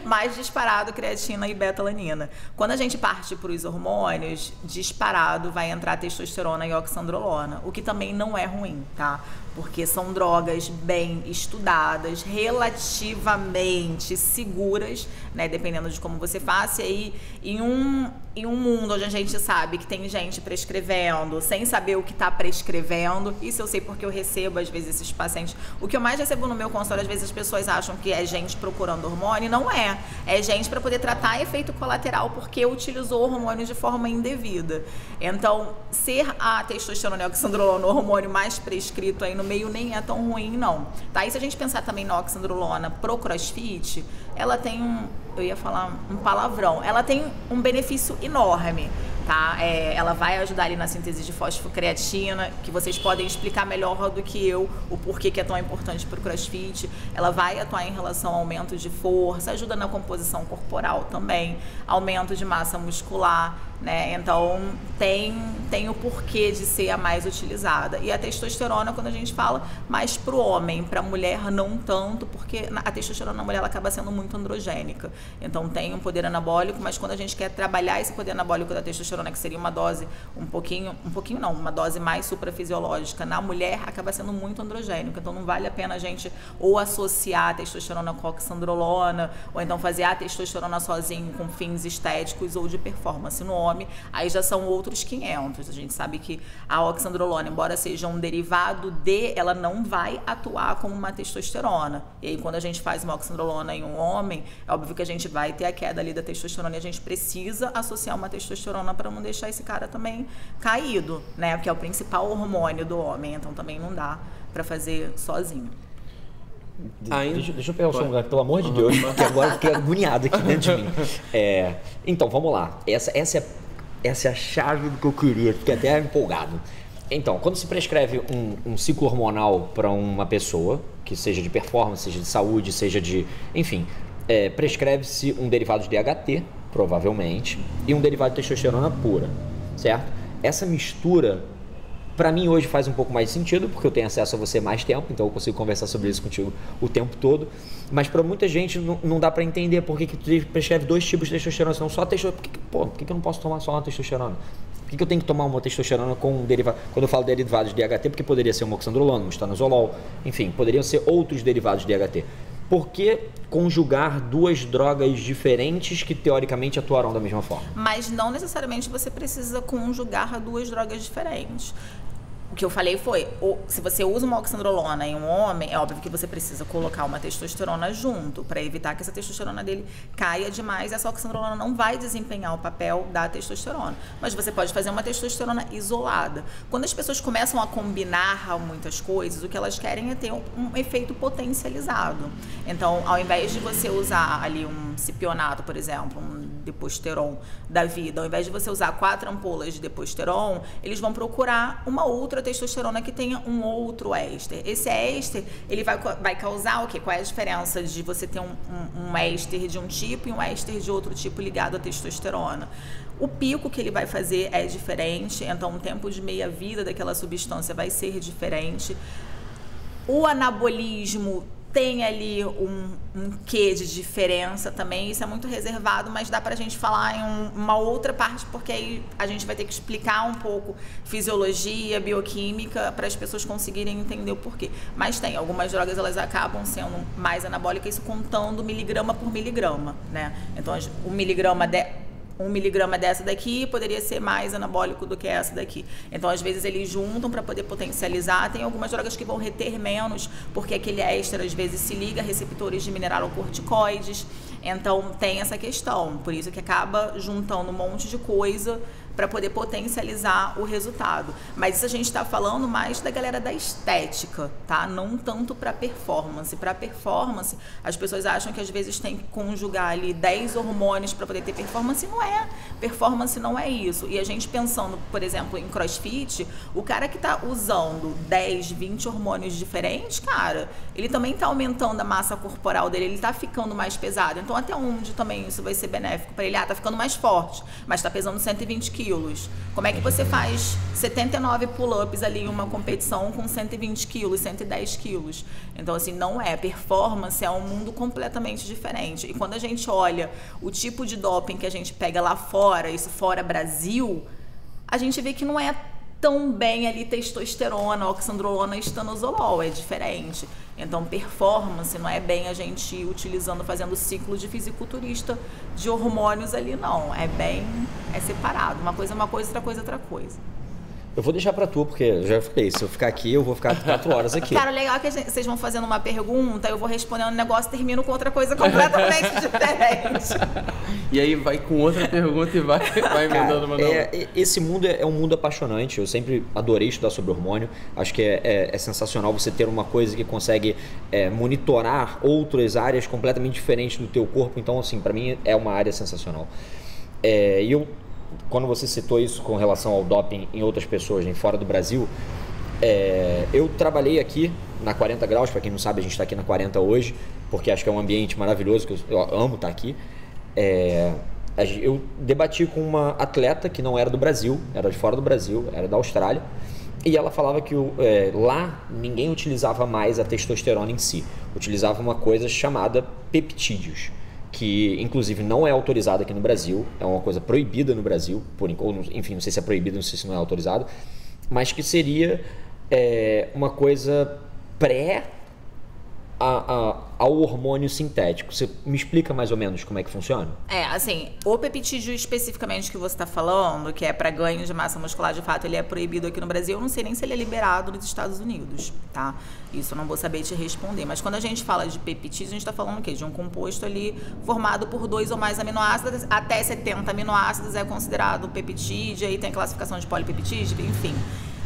Mais disparado, creatina e beta-alanina. Quando a gente parte para os hormônios, disparado vai entrar testosterona e oxandrolona, o que também não é ruim, tá? Porque são drogas bem estudadas, relativamente seguras, né? Dependendo de como você faça. E aí, em um mundo onde a gente sabe que tem gente prescrevendo sem saber o que está prescrevendo, isso eu sei porque eu recebo às vezes esses pacientes. O que eu mais recebo no meu consultório, às vezes as pessoas acham que é gente procurando hormônio, não é. É gente para poder tratar efeito colateral porque utilizou o hormônio de forma indevida. Então, ser a testosterona e a oxandrolona o hormônio mais prescrito aí no meio nem é tão ruim, não. Tá? E se a gente pensar também na oxandrolona pro CrossFit, ela tem eu ia falar um palavrão, ela tem um benefício enorme, tá? Ela vai ajudar ali na síntese de fosfocreatina, que vocês podem explicar melhor do que eu o porquê que é tão importante para o CrossFit. Ela vai atuar em relação ao aumento de força, ajuda na composição corporal também, aumento de massa muscular, né? Então tem o porquê de ser a mais utilizada. E a testosterona, quando a gente fala, mais pro homem, pra mulher não tanto, porque a testosterona na mulher ela acaba sendo muito androgênica. Então tem um poder anabólico, mas quando a gente quer trabalhar esse poder anabólico da testosterona, que seria uma dose uma dose mais suprafisiológica, na mulher acaba sendo muito androgênico. Então não vale a pena a gente ou associar a testosterona com a oxandrolona, ou então fazer a testosterona sozinho com fins estéticos ou de performance. No homem, aí já são outros 500. A gente sabe que a oxandrolona, embora seja um derivado ela não vai atuar como uma testosterona. E aí quando a gente faz uma oxandrolona em um homem, é óbvio que a gente vai ter a queda ali da testosterona e a gente precisa associar uma testosterona para não deixar esse cara também caído, né? Porque é o principal hormônio do homem, então também não dá para fazer sozinho. Deixa eu pegar o som, pelo amor de Deus, porque agora eu fiquei agoniado aqui dentro de mim. Então, vamos lá. Essa é a chave do que eu queria, fiquei até empolgado. Então, quando se prescreve um ciclo hormonal para uma pessoa, que seja de performance, seja de saúde, seja de... Enfim, prescreve-se um derivado de DHT, provavelmente, e um derivado de testosterona pura, certo? Essa mistura, para mim, hoje faz um pouco mais de sentido, porque eu tenho acesso a você mais tempo, então eu consigo conversar sobre isso contigo o tempo todo. Mas para muita gente não dá para entender por que tu prescreve 2 tipos de testosterona, não só testosterona. Por que eu não posso tomar só uma testosterona? Por que eu tenho que tomar uma testosterona com um derivado? Quando eu falo derivados de DHT, porque poderia ser um oxandrolona, um estanozolol, enfim, poderiam ser outros derivados de DHT. Por que conjugar 2 drogas diferentes que teoricamente atuarão da mesma forma? Mas não necessariamente você precisa conjugar 2 drogas diferentes. O que eu falei foi, se você usa uma oxandrolona em um homem, é óbvio que você precisa colocar uma testosterona junto, para evitar que essa testosterona dele caia demais. Essa oxandrolona não vai desempenhar o papel da testosterona. Mas você pode fazer uma testosterona isolada. Quando as pessoas começam a combinar muitas coisas, o que elas querem é ter um efeito potencializado. Então, ao invés de você usar ali um cipionato, por exemplo, um Deposteron da vida. Ao invés de você usar 4 ampolas de Deposteron, eles vão procurar uma outra testosterona que tenha um outro éster. Esse éster, ele vai causar o quê? Qual é a diferença de você ter um éster de um tipo e um éster de outro tipo ligado à testosterona? O pico que ele vai fazer é diferente, então o tempo de meia-vida daquela substância vai ser diferente. O anabolismo tem ali um quê de diferença também, isso é muito reservado, mas dá pra gente falar em uma outra parte, porque aí a gente vai ter que explicar um pouco fisiologia, bioquímica, para as pessoas conseguirem entender o porquê. Mas tem, algumas drogas elas acabam sendo mais anabólicas, isso contando miligrama por miligrama, né? Então, um miligrama dessa daqui poderia ser mais anabólico do que essa daqui. Então, às vezes, eles juntam para poder potencializar. Tem algumas drogas que vão reter menos, porque aquele éster, às vezes, se liga a receptores de mineralocorticoides. Então, tem essa questão. Por isso que acaba juntando um monte de coisa para poder potencializar o resultado. Mas isso a gente está falando mais da galera da estética, tá? Não tanto para performance. Para performance, as pessoas acham que às vezes tem que conjugar ali 10 hormônios para poder ter performance. Não é. Performance não é isso. E a gente pensando, por exemplo, em CrossFit, o cara que está usando 10, 20 hormônios diferentes, cara, ele também está aumentando a massa corporal dele, ele está ficando mais pesado. Então, até onde também isso vai ser benéfico para ele? Tá ficando mais forte, mas está pesando 120 quilos. Como é que você faz 79 pull-ups ali em uma competição com 120 quilos, 110 quilos? Então, assim, não é. Performance é um mundo completamente diferente. E quando a gente olha o tipo de doping que a gente pega lá fora, isso fora Brasil, a gente vê que não é tão bem ali testosterona, oxandrolona e estanozolol, é diferente. Então, performance não é bem a gente fazendo ciclo de fisiculturista de hormônios ali, não. É separado. Uma coisa é uma coisa, outra coisa é outra coisa. Eu vou deixar pra tu, porque eu já falei, se eu ficar aqui, eu vou ficar 4 horas aqui. Cara, legal que vocês vão fazendo uma pergunta, eu vou respondendo um negócio e termino com outra coisa completamente diferente. E aí vai com outra pergunta e vai emendando uma nova. Esse mundo é um mundo apaixonante, eu sempre adorei estudar sobre hormônio, acho que é sensacional você ter uma coisa que consegue monitorar outras áreas completamente diferentes do teu corpo, então assim, pra mim é uma área sensacional. Quando você citou isso com relação ao doping em outras pessoas, fora do Brasil, eu trabalhei aqui na 40 graus, para quem não sabe, a gente está aqui na 40 hoje, porque acho que é um ambiente maravilhoso, que eu amo estar aqui. Eu debati com uma atleta que não era do Brasil, era de fora do Brasil, era da Austrália, e ela falava que lá ninguém utilizava mais a testosterona em si, utilizava uma coisa chamada peptídeos, que inclusive não é autorizado aqui no Brasil, é uma coisa proibida no Brasil, enfim, não sei se é proibido, não sei se não é autorizado, mas que seria uma coisa ao hormônio sintético. Você me explica mais ou menos como é que funciona? Assim, o peptídeo especificamente que você está falando, que é para ganho de massa muscular, de fato, ele é proibido aqui no Brasil. Eu não sei nem se ele é liberado nos Estados Unidos, tá? Isso eu não vou saber te responder. Mas quando a gente fala de peptídeo, a gente está falando o quê? De um composto ali formado por 2 ou mais aminoácidos, até 70 aminoácidos é considerado peptídeo, aí tem a classificação de polipeptídeo, enfim.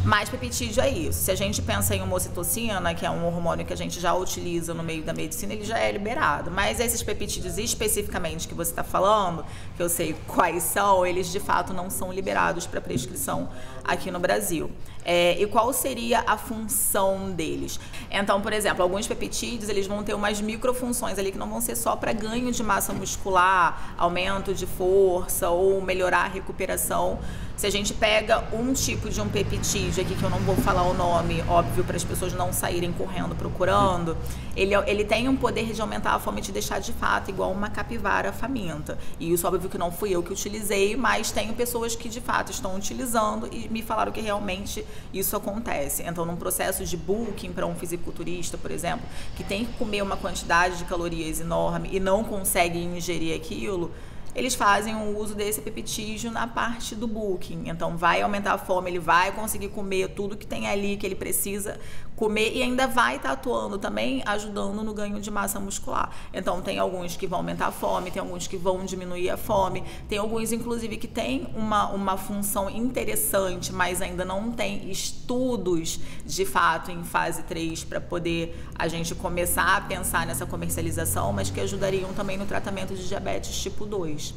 Mas peptídeo é isso. Se a gente pensa em homocitocina, que é um hormônio que a gente já utiliza no meio da medicina, ele já é liberado. Mas esses peptídeos especificamente que você está falando, que eu sei quais são, eles de fato não são liberados para prescrição aqui no Brasil. E qual seria a função deles? Então, por exemplo, alguns peptídeos, eles vão ter umas microfunções ali que não vão ser só para ganho de massa muscular, aumento de força ou melhorar a recuperação. Se a gente pega um tipo de um peptídeo aqui, que eu não vou falar o nome, óbvio, para as pessoas não saírem correndo procurando, ele tem um poder de aumentar a fome e te deixar de fato igual uma capivara faminta. E isso, óbvio, que não fui eu que utilizei, mas tenho pessoas que de fato estão utilizando e me falaram que realmente isso acontece. Então, num processo de bulking para um fisiculturista, por exemplo, que tem que comer uma quantidade de calorias enorme e não consegue ingerir aquilo, eles fazem o uso desse peptídeo na parte do bulking. Então, vai aumentar a fome, ele vai conseguir comer tudo que tem ali que ele precisa comer e ainda vai estar atuando também, ajudando no ganho de massa muscular. Então, tem alguns que vão aumentar a fome, tem alguns que vão diminuir a fome, tem alguns, inclusive, que tem uma função interessante, mas ainda não tem estudos, de fato, em fase 3 para poder a gente começar a pensar nessa comercialização, mas que ajudariam também no tratamento de diabetes tipo 2.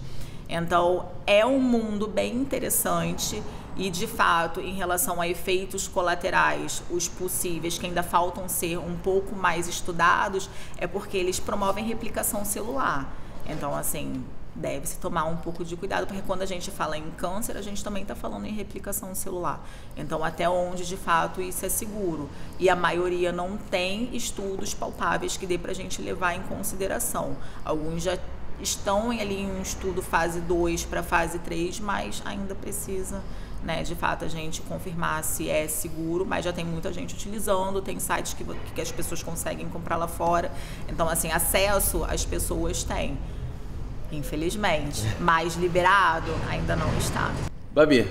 Então, é um mundo bem interessante e, de fato, em relação a efeitos colaterais, os possíveis que ainda faltam ser um pouco mais estudados, é porque eles promovem replicação celular. Então, assim, deve-se tomar um pouco de cuidado, porque quando a gente fala em câncer, a gente também está falando em replicação celular. Então, até onde, de fato, isso é seguro. E a maioria não tem estudos palpáveis que dê para a gente levar em consideração. Alguns já estão ali em um estudo fase 2 para fase 3, mas ainda precisa, né, de fato, a gente confirmar se é seguro, mas já tem muita gente utilizando, tem sites que as pessoas conseguem comprar lá fora. Então, assim, acesso as pessoas têm, infelizmente, mas liberado ainda não está. Babi,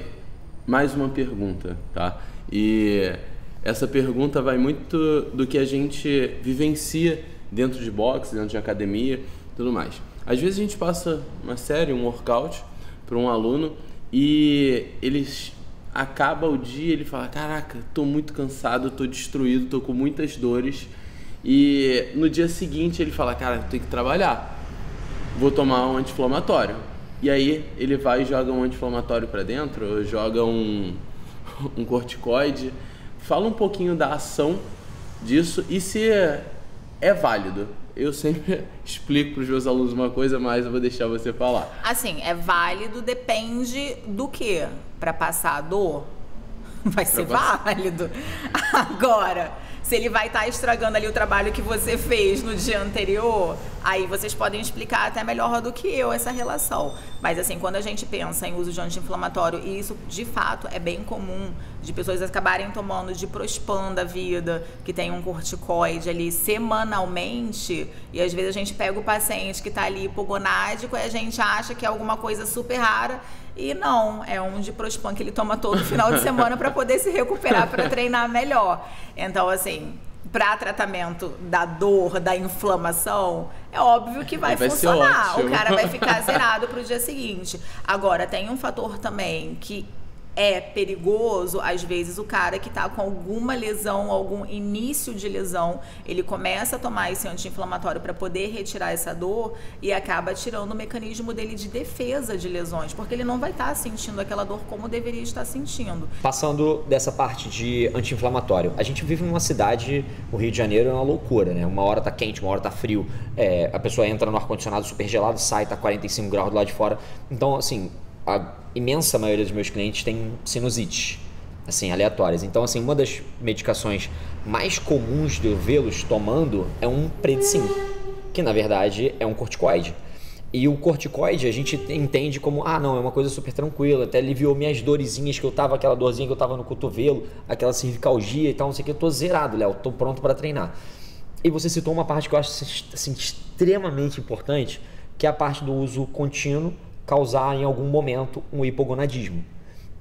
mais uma pergunta, tá? E essa pergunta vai muito do que a gente vivencia dentro de boxe, dentro de academia e tudo mais. Às vezes a gente passa uma série, um workout para um aluno e acaba o dia, ele fala, caraca, tô muito cansado, tô destruído, tô com muitas dores. E no dia seguinte ele fala, cara, tem que trabalhar, vou tomar um anti-inflamatório. E aí ele vai e joga um anti-inflamatório para dentro, joga um corticoide. Fala um pouquinho da ação disso e se é válido. Eu sempre explico para os meus alunos uma coisa, mas eu vou deixar você falar. Assim, é válido, depende do quê? Para passar a dor, vai ser válido. Agora, se ele vai estar estragando ali o trabalho que você fez no dia anterior, aí vocês podem explicar até melhor do que eu essa relação. Mas assim, quando a gente pensa em uso de anti-inflamatório, e isso de fato é bem comum, de pessoas acabarem tomando diprospan da vida, que tem um corticoide ali semanalmente, e às vezes a gente pega o paciente que está ali hipogonádico e a gente acha que é alguma coisa super rara, e não, é um diprospan que ele toma todo final de semana para poder se recuperar, para treinar melhor. Então, assim, para tratamento da dor, da inflamação, é óbvio que vai funcionar. O cara vai ficar zerado para o dia seguinte. Agora, tem um fator também que é perigoso, às vezes o cara que está com alguma lesão, algum início de lesão, ele começa a tomar esse anti-inflamatório para poder retirar essa dor e acaba tirando o mecanismo dele de defesa de lesões, porque ele não vai estar sentindo aquela dor como deveria estar sentindo. Passando dessa parte de anti-inflamatório, a gente vive numa cidade, o Rio de Janeiro é uma loucura, né? Uma hora tá quente, uma hora tá frio, a pessoa entra no ar-condicionado super gelado, sai, tá 45 graus do lado de fora. Então, assim, a imensa maioria dos meus clientes tem sinusite, assim, aleatórias. Então, assim, uma das medicações mais comuns de eu vê-los tomando é um Predsim, que na verdade é um corticoide. E o corticoide a gente entende como, não, é uma coisa super tranquila, até aliviou minhas dorezinhas que eu tava, aquela dorzinha que eu tava no cotovelo, aquela cervicalgia e tal, não sei o que, eu tô zerado, Léo, tô pronto para treinar. E você citou uma parte que eu acho assim, extremamente importante, que é a parte do uso contínuo causar em algum momento um hipogonadismo.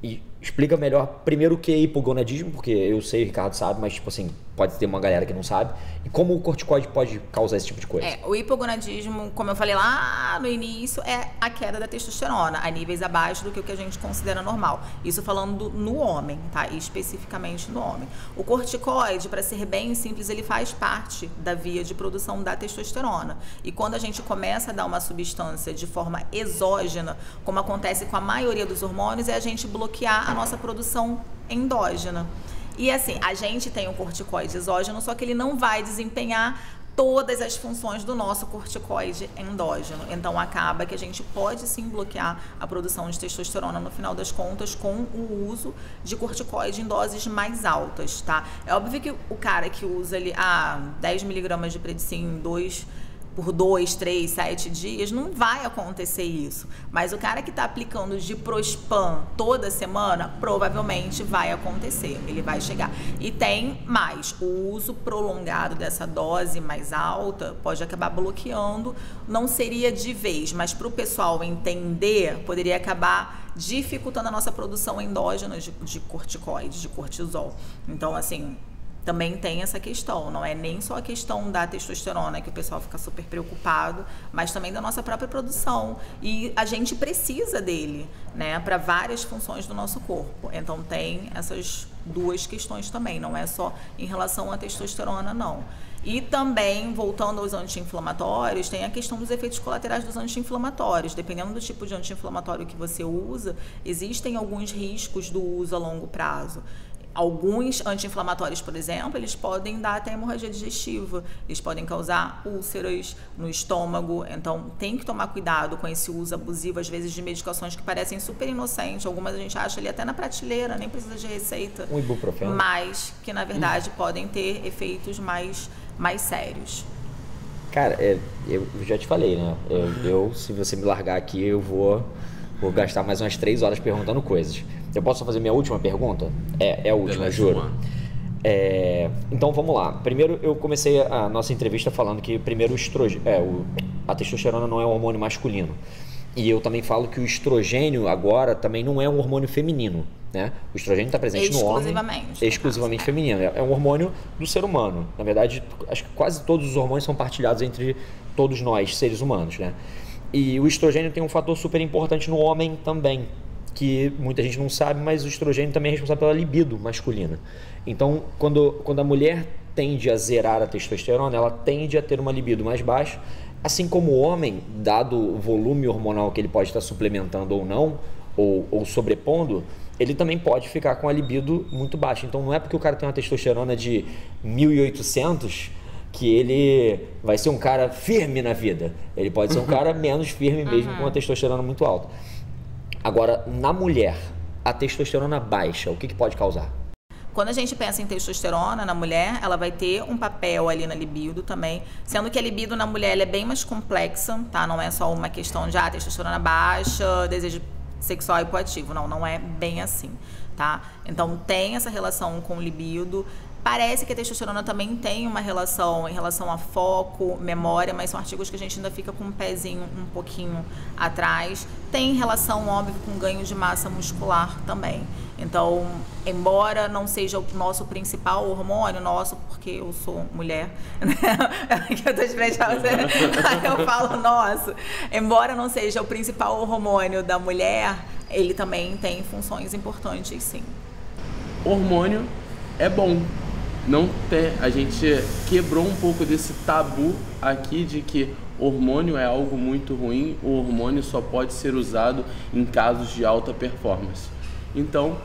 E explica melhor primeiro o que é hipogonadismo, porque eu sei, o Ricardo sabe, mas tipo assim, pode ter uma galera que não sabe, e como o corticoide pode causar esse tipo de coisa. O hipogonadismo, como eu falei lá no início, é a queda da testosterona a níveis abaixo do que o que a gente considera normal. Isso falando no homem, tá? E especificamente no homem. O corticoide, para ser bem simples, ele faz parte da via de produção da testosterona. E quando a gente começa a dar uma substância de forma exógena, como acontece com a maioria dos hormônios, é a gente bloquear a nossa produção endógena. E assim, a gente tem um corticoide exógeno, só que ele não vai desempenhar todas as funções do nosso corticoide endógeno. Então acaba que a gente pode sim bloquear a produção de testosterona no final das contas com o uso de corticoide em doses mais altas, tá? É óbvio que o cara que usa ali 10 mg de Predsim por 2, 3, 7 dias, não vai acontecer isso. Mas o cara que está aplicando diprospan toda semana, provavelmente vai acontecer, ele vai chegar. E tem mais, o uso prolongado dessa dose mais alta pode acabar bloqueando, não seria de vez, mas para o pessoal entender, poderia acabar dificultando a nossa produção endógena de corticoide, de cortisol. Então, assim, também tem essa questão, não é nem só a questão da testosterona que o pessoal fica super preocupado, mas também da nossa própria produção. E a gente precisa dele, né, para várias funções do nosso corpo. Então tem essas duas questões também, não é só em relação à testosterona, não. E também, voltando aos anti-inflamatórios, tem a questão dos efeitos colaterais dos anti-inflamatórios. Dependendo do tipo de anti-inflamatório que você usa, existem alguns riscos do uso a longo prazo. Alguns anti-inflamatórios, por exemplo, eles podem dar até hemorragia digestiva, eles podem causar úlceras no estômago, então tem que tomar cuidado com esse uso abusivo, às vezes, de medicações que parecem super inocentes, algumas a gente acha ali até na prateleira, nem precisa de receita, um ibuprofeno, mas que na verdade podem ter efeitos mais sérios. Cara, eu já te falei, né? Se você me largar aqui, eu vou gastar mais umas 3 horas perguntando coisas. Eu posso fazer minha última pergunta? É a última, juro. Então vamos lá. Primeiro, eu comecei a nossa entrevista falando que primeiro a testosterona não é um hormônio masculino. E eu também falo que o estrogênio agora também não é um hormônio feminino, né? O estrogênio está presente no homem exclusivamente feminino. É um hormônio do ser humano. Na verdade, acho que quase todos os hormônios são partilhados entre todos nós, seres humanos, né? E o estrogênio tem um fator super importante no homem também, que muita gente não sabe, mas o estrogênio também é responsável pela libido masculina. Então, quando a mulher tende a zerar a testosterona, ela tende a ter uma libido mais baixa, assim como o homem, dado o volume hormonal que ele pode estar suplementando ou não, ou sobrepondo, ele também pode ficar com a libido muito baixa. Então, não é porque o cara tem uma testosterona de 1.800 que ele vai ser um cara firme na vida. Ele pode ser um cara menos firme mesmo com uma testosterona muito alta. Agora, na mulher, a testosterona baixa, o que pode causar? Quando a gente pensa em testosterona na mulher, ela vai ter um papel ali na libido também, sendo que a libido na mulher ela é bem mais complexa, tá? Não é só uma questão de testosterona baixa, desejo sexual hipoativo. Não é bem assim, tá? Então, tem essa relação com libido. Parece que a testosterona também tem uma relação em relação a foco, memória, mas são artigos que a gente ainda fica com um pezinho um pouquinho atrás. Tem relação, óbvio, com ganho de massa muscular também. Então, embora não seja o nosso principal hormônio, porque eu sou mulher, né? Que eu tô de frente a você, aí eu falo nosso. Embora não seja o principal hormônio da mulher, ele também tem funções importantes, sim. Hormônio é bom. A gente quebrou um pouco desse tabu aqui de que hormônio é algo muito ruim, o hormônio só pode ser usado em casos de alta performance. Então,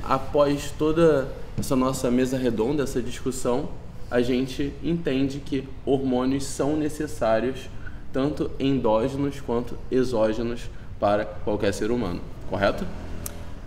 após toda essa nossa mesa redonda, essa discussão, a gente entende que hormônios são necessários, tanto endógenos quanto exógenos, para qualquer ser humano. Correto?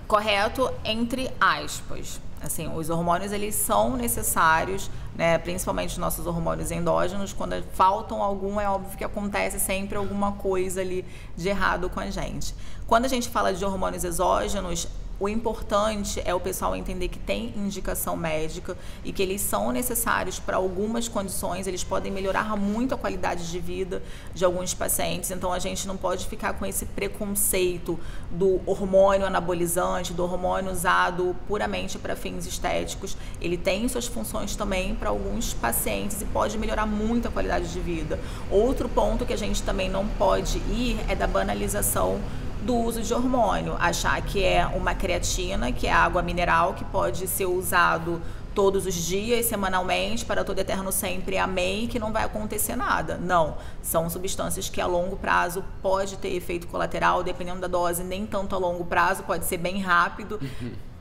Correto, entre aspas. Assim, os hormônios, eles são necessários, né? Principalmente os nossos hormônios endógenos. Quando faltam algum, é óbvio que acontece sempre alguma coisa ali de errado com a gente. Quando a gente fala de hormônios exógenos, o importante é o pessoal entender que tem indicação médica e que eles são necessários para algumas condições, eles podem melhorar muito a qualidade de vida de alguns pacientes. Então, a gente não pode ficar com esse preconceito do hormônio anabolizante, do hormônio usado puramente para fins estéticos. Ele tem suas funções também para alguns pacientes e pode melhorar muito a qualidade de vida. Outro ponto que a gente também não pode ir é da banalização do uso de hormônio, achar que é uma creatina, que é água mineral, que pode ser usado todos os dias, semanalmente, para todo eterno sempre, amém, que não vai acontecer nada. Não, são substâncias que a longo prazo pode ter efeito colateral, dependendo da dose, nem tanto a longo prazo, pode ser bem rápido,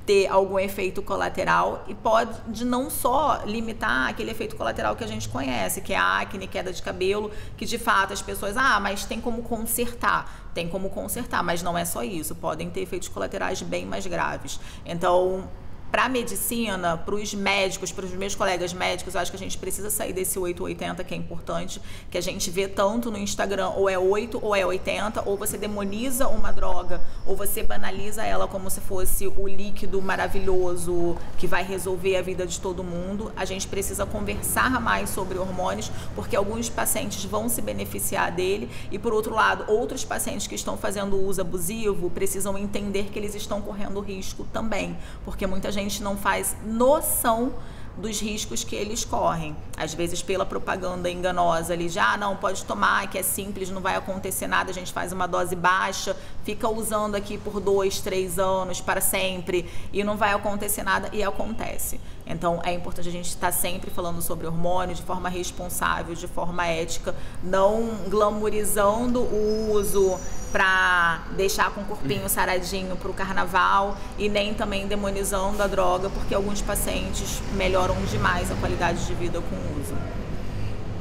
ter algum efeito colateral e pode não só limitar aquele efeito colateral que a gente conhece, que é a acne, queda de cabelo, que de fato as pessoas, mas tem como consertar. Tem como consertar, mas não é só isso. Podem ter efeitos colaterais bem mais graves. Então, para a medicina, para os médicos, para os meus colegas médicos, eu acho que a gente precisa sair desse 880, que é importante, que a gente vê tanto no Instagram, ou é 8 ou é 80, ou você demoniza uma droga, ou você banaliza ela como se fosse o líquido maravilhoso que vai resolver a vida de todo mundo. A gente precisa conversar mais sobre hormônios, porque alguns pacientes vão se beneficiar dele, e por outro lado, outros pacientes que estão fazendo uso abusivo precisam entender que eles estão correndo risco também, porque muita gente não faz noção dos riscos que eles correm. Às vezes, pela propaganda enganosa ali, não, pode tomar, que é simples, não vai acontecer nada, a gente faz uma dose baixa, fica usando aqui por 2, 3 anos para sempre e não vai acontecer nada, e acontece. Então é importante a gente estar sempre falando sobre hormônio de forma responsável, de forma ética, não glamourizando o uso para deixar com o corpinho saradinho para o carnaval e nem também demonizando a droga, porque alguns pacientes melhoram demais a qualidade de vida com o uso.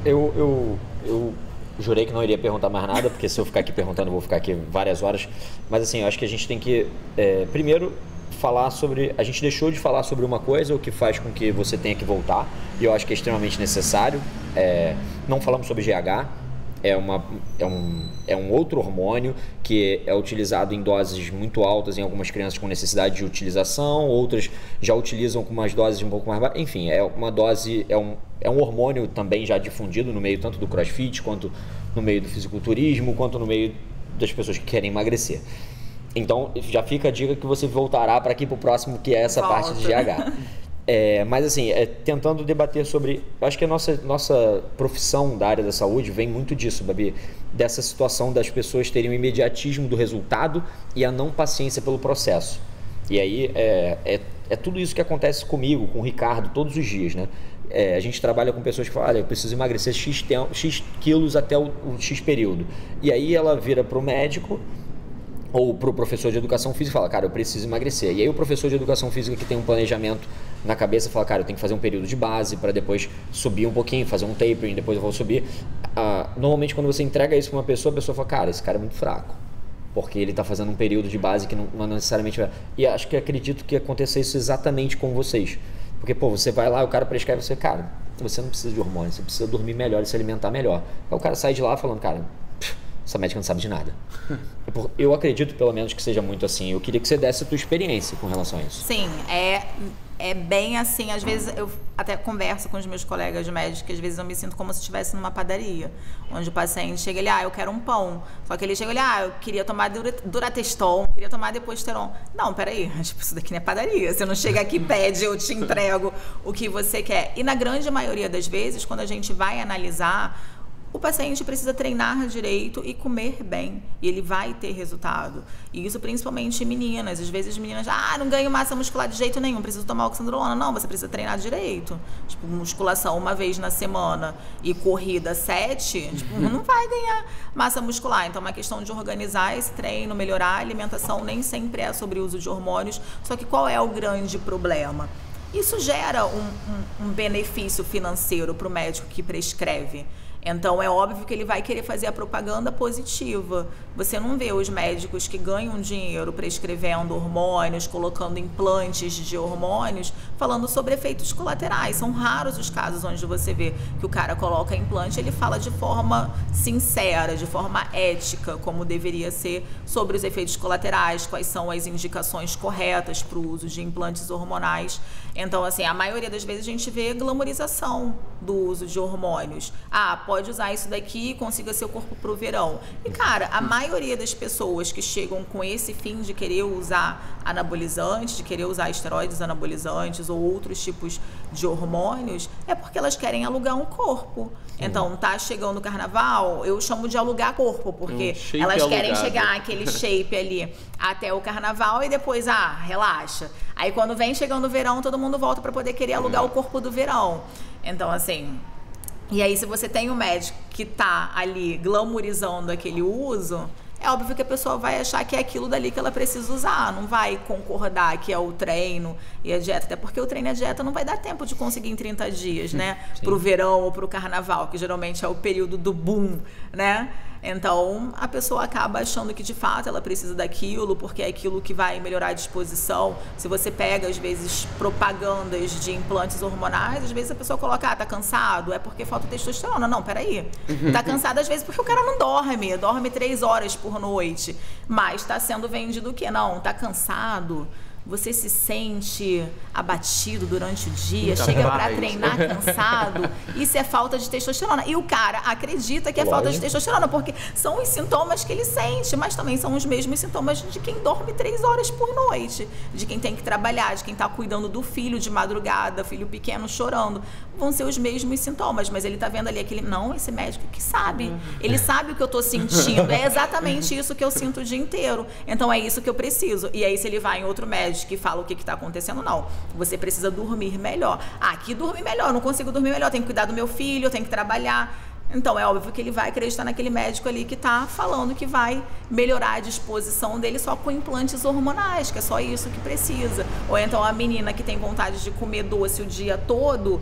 Eu jurei que não iria perguntar mais nada, porque se eu ficar aqui perguntando eu vou ficar aqui várias horas, mas assim, eu acho que a gente tem que primeiro falar sobre, a gente deixou de falar sobre uma coisa, o que faz com que você tenha que voltar, e eu acho que é extremamente necessário. Não falamos sobre GH, é um outro hormônio que é utilizado em doses muito altas em algumas crianças com necessidade de utilização, outras já utilizam com umas doses um pouco mais baixas. Enfim, é uma dose, é um hormônio também já difundido no meio tanto do crossfit, quanto no meio do fisiculturismo, quanto no meio das pessoas que querem emagrecer. Então, já fica a dica que você voltará para aqui para o próximo, que é essa parte de GH. Mas assim, tentando debater sobre... Acho que a nossa profissão da área da saúde vem muito disso, Babi, dessa situação das pessoas terem o imediatismo do resultado e a não paciência pelo processo. E aí, é tudo isso que acontece comigo, com o Ricardo, todos os dias, né? A gente trabalha com pessoas que falam, olha, eu preciso emagrecer X quilos até o X período. E aí ela vira para o médico ou para o professor de educação física e fala, cara, eu preciso emagrecer. E aí o professor de educação física que tem um planejamento na cabeça fala, cara, eu tenho que fazer um período de base para depois subir um pouquinho, fazer um tapering, depois eu vou subir. Normalmente quando você entrega isso para uma pessoa, a pessoa fala, cara, esse cara é muito fraco, porque ele está fazendo um período de base que não necessariamente vai... E acredito que aconteça isso exatamente com vocês. Porque, você vai lá, o cara prescreve você, cara, você não precisa de hormônio, você precisa dormir melhor e se alimentar melhor. Aí o cara sai de lá falando, cara, essa médica não sabe de nada. Eu acredito, pelo menos, que seja muito assim. Eu queria que você desse a tua experiência com relação a isso. Sim, é bem assim. Às vezes eu até converso com os meus colegas médicos, que às vezes eu me sinto como se estivesse numa padaria, onde o paciente chega e ele, eu quero um pão. Só que ele chega e eu queria tomar Durateston, queria tomar Deposteron. Não, peraí, isso daqui não é padaria. Você não chega aqui e pede, eu te entrego o que você quer. E na grande maioria das vezes, quando a gente vai analisar, o paciente precisa treinar direito e comer bem, e ele vai ter resultado. E isso principalmente em meninas. Às vezes meninas, não ganho massa muscular de jeito nenhum, preciso tomar oxandrolona. Não, você precisa treinar direito. Tipo, musculação uma vez na semana e corrida 7, não vai ganhar massa muscular. Então é uma questão de organizar esse treino, melhorar a alimentação, nem sempre é sobre o uso de hormônios. Só que qual é o grande problema? Isso gera um benefício financeiro para o médico que prescreve. Então é óbvio que ele vai querer fazer a propaganda positiva. Você não vê os médicos que ganham dinheiro prescrevendo hormônios, colocando implantes de hormônios, falando sobre efeitos colaterais. São raros os casos onde você vê que o cara coloca implante, ele fala de forma sincera, de forma ética, como deveria ser, sobre os efeitos colaterais, quais são as indicações corretas para o uso de implantes hormonais. Então, assim, a maioria das vezes a gente vê glamorização do uso de hormônios. Pode usar isso daqui e consiga seu corpo pro verão. E, cara, a maioria das pessoas que chegam com esse fim de querer usar anabolizantes, de querer usar esteroides anabolizantes ou outros tipos de hormônios, é porque elas querem alugar um corpo. Então, tá chegando o carnaval, eu chamo de alugar corpo, porque elas querem chegar aquele shape ali até o carnaval e depois, relaxa. Aí, quando vem chegando o verão, todo mundo volta para poder querer alugar o corpo do verão. Então, assim... E aí, se você tem um médico que tá ali glamourizando aquele uso, é óbvio que a pessoa vai achar que é aquilo dali que ela precisa usar, não vai concordar que é o treino e a dieta, até porque o treino e a dieta não vai dar tempo de conseguir em 30 dias, né? Sim. Pro verão ou pro carnaval, que geralmente é o período do boom, né? Então, a pessoa acaba achando que, de fato, ela precisa daquilo, porque é aquilo que vai melhorar a disposição. Se você pega, às vezes, propagandas de implantes hormonais, às vezes a pessoa coloca, tá cansado, é porque falta testosterona. Não, peraí. Tá cansado, às vezes, porque o cara não dorme 3 horas por noite. Mas tá sendo vendido o quê? Não, tá cansado, você se sente abatido durante o dia, chega para treinar cansado, isso é falta de testosterona. E o cara acredita que é falta de testosterona, porque são os sintomas que ele sente, mas também são os mesmos sintomas de quem dorme 3 horas por noite, de quem tem que trabalhar, de quem está cuidando do filho de madrugada, filho pequeno chorando. Vão ser os mesmos sintomas, mas ele tá vendo ali aquele... Não, esse médico que sabe. Ele sabe o que eu tô sentindo. É exatamente isso que eu sinto o dia inteiro. Então é isso que eu preciso. E aí se ele vai em outro médico que fala o que tá acontecendo, não. Você precisa dormir melhor. Aqui dormir melhor, eu não consigo dormir melhor. Tenho que cuidar do meu filho, eu tenho que trabalhar. Então é óbvio que ele vai acreditar naquele médico ali que tá falando que vai melhorar a disposição dele só com implantes hormonais, que é só isso que precisa. Ou então a menina que tem vontade de comer doce o dia todo...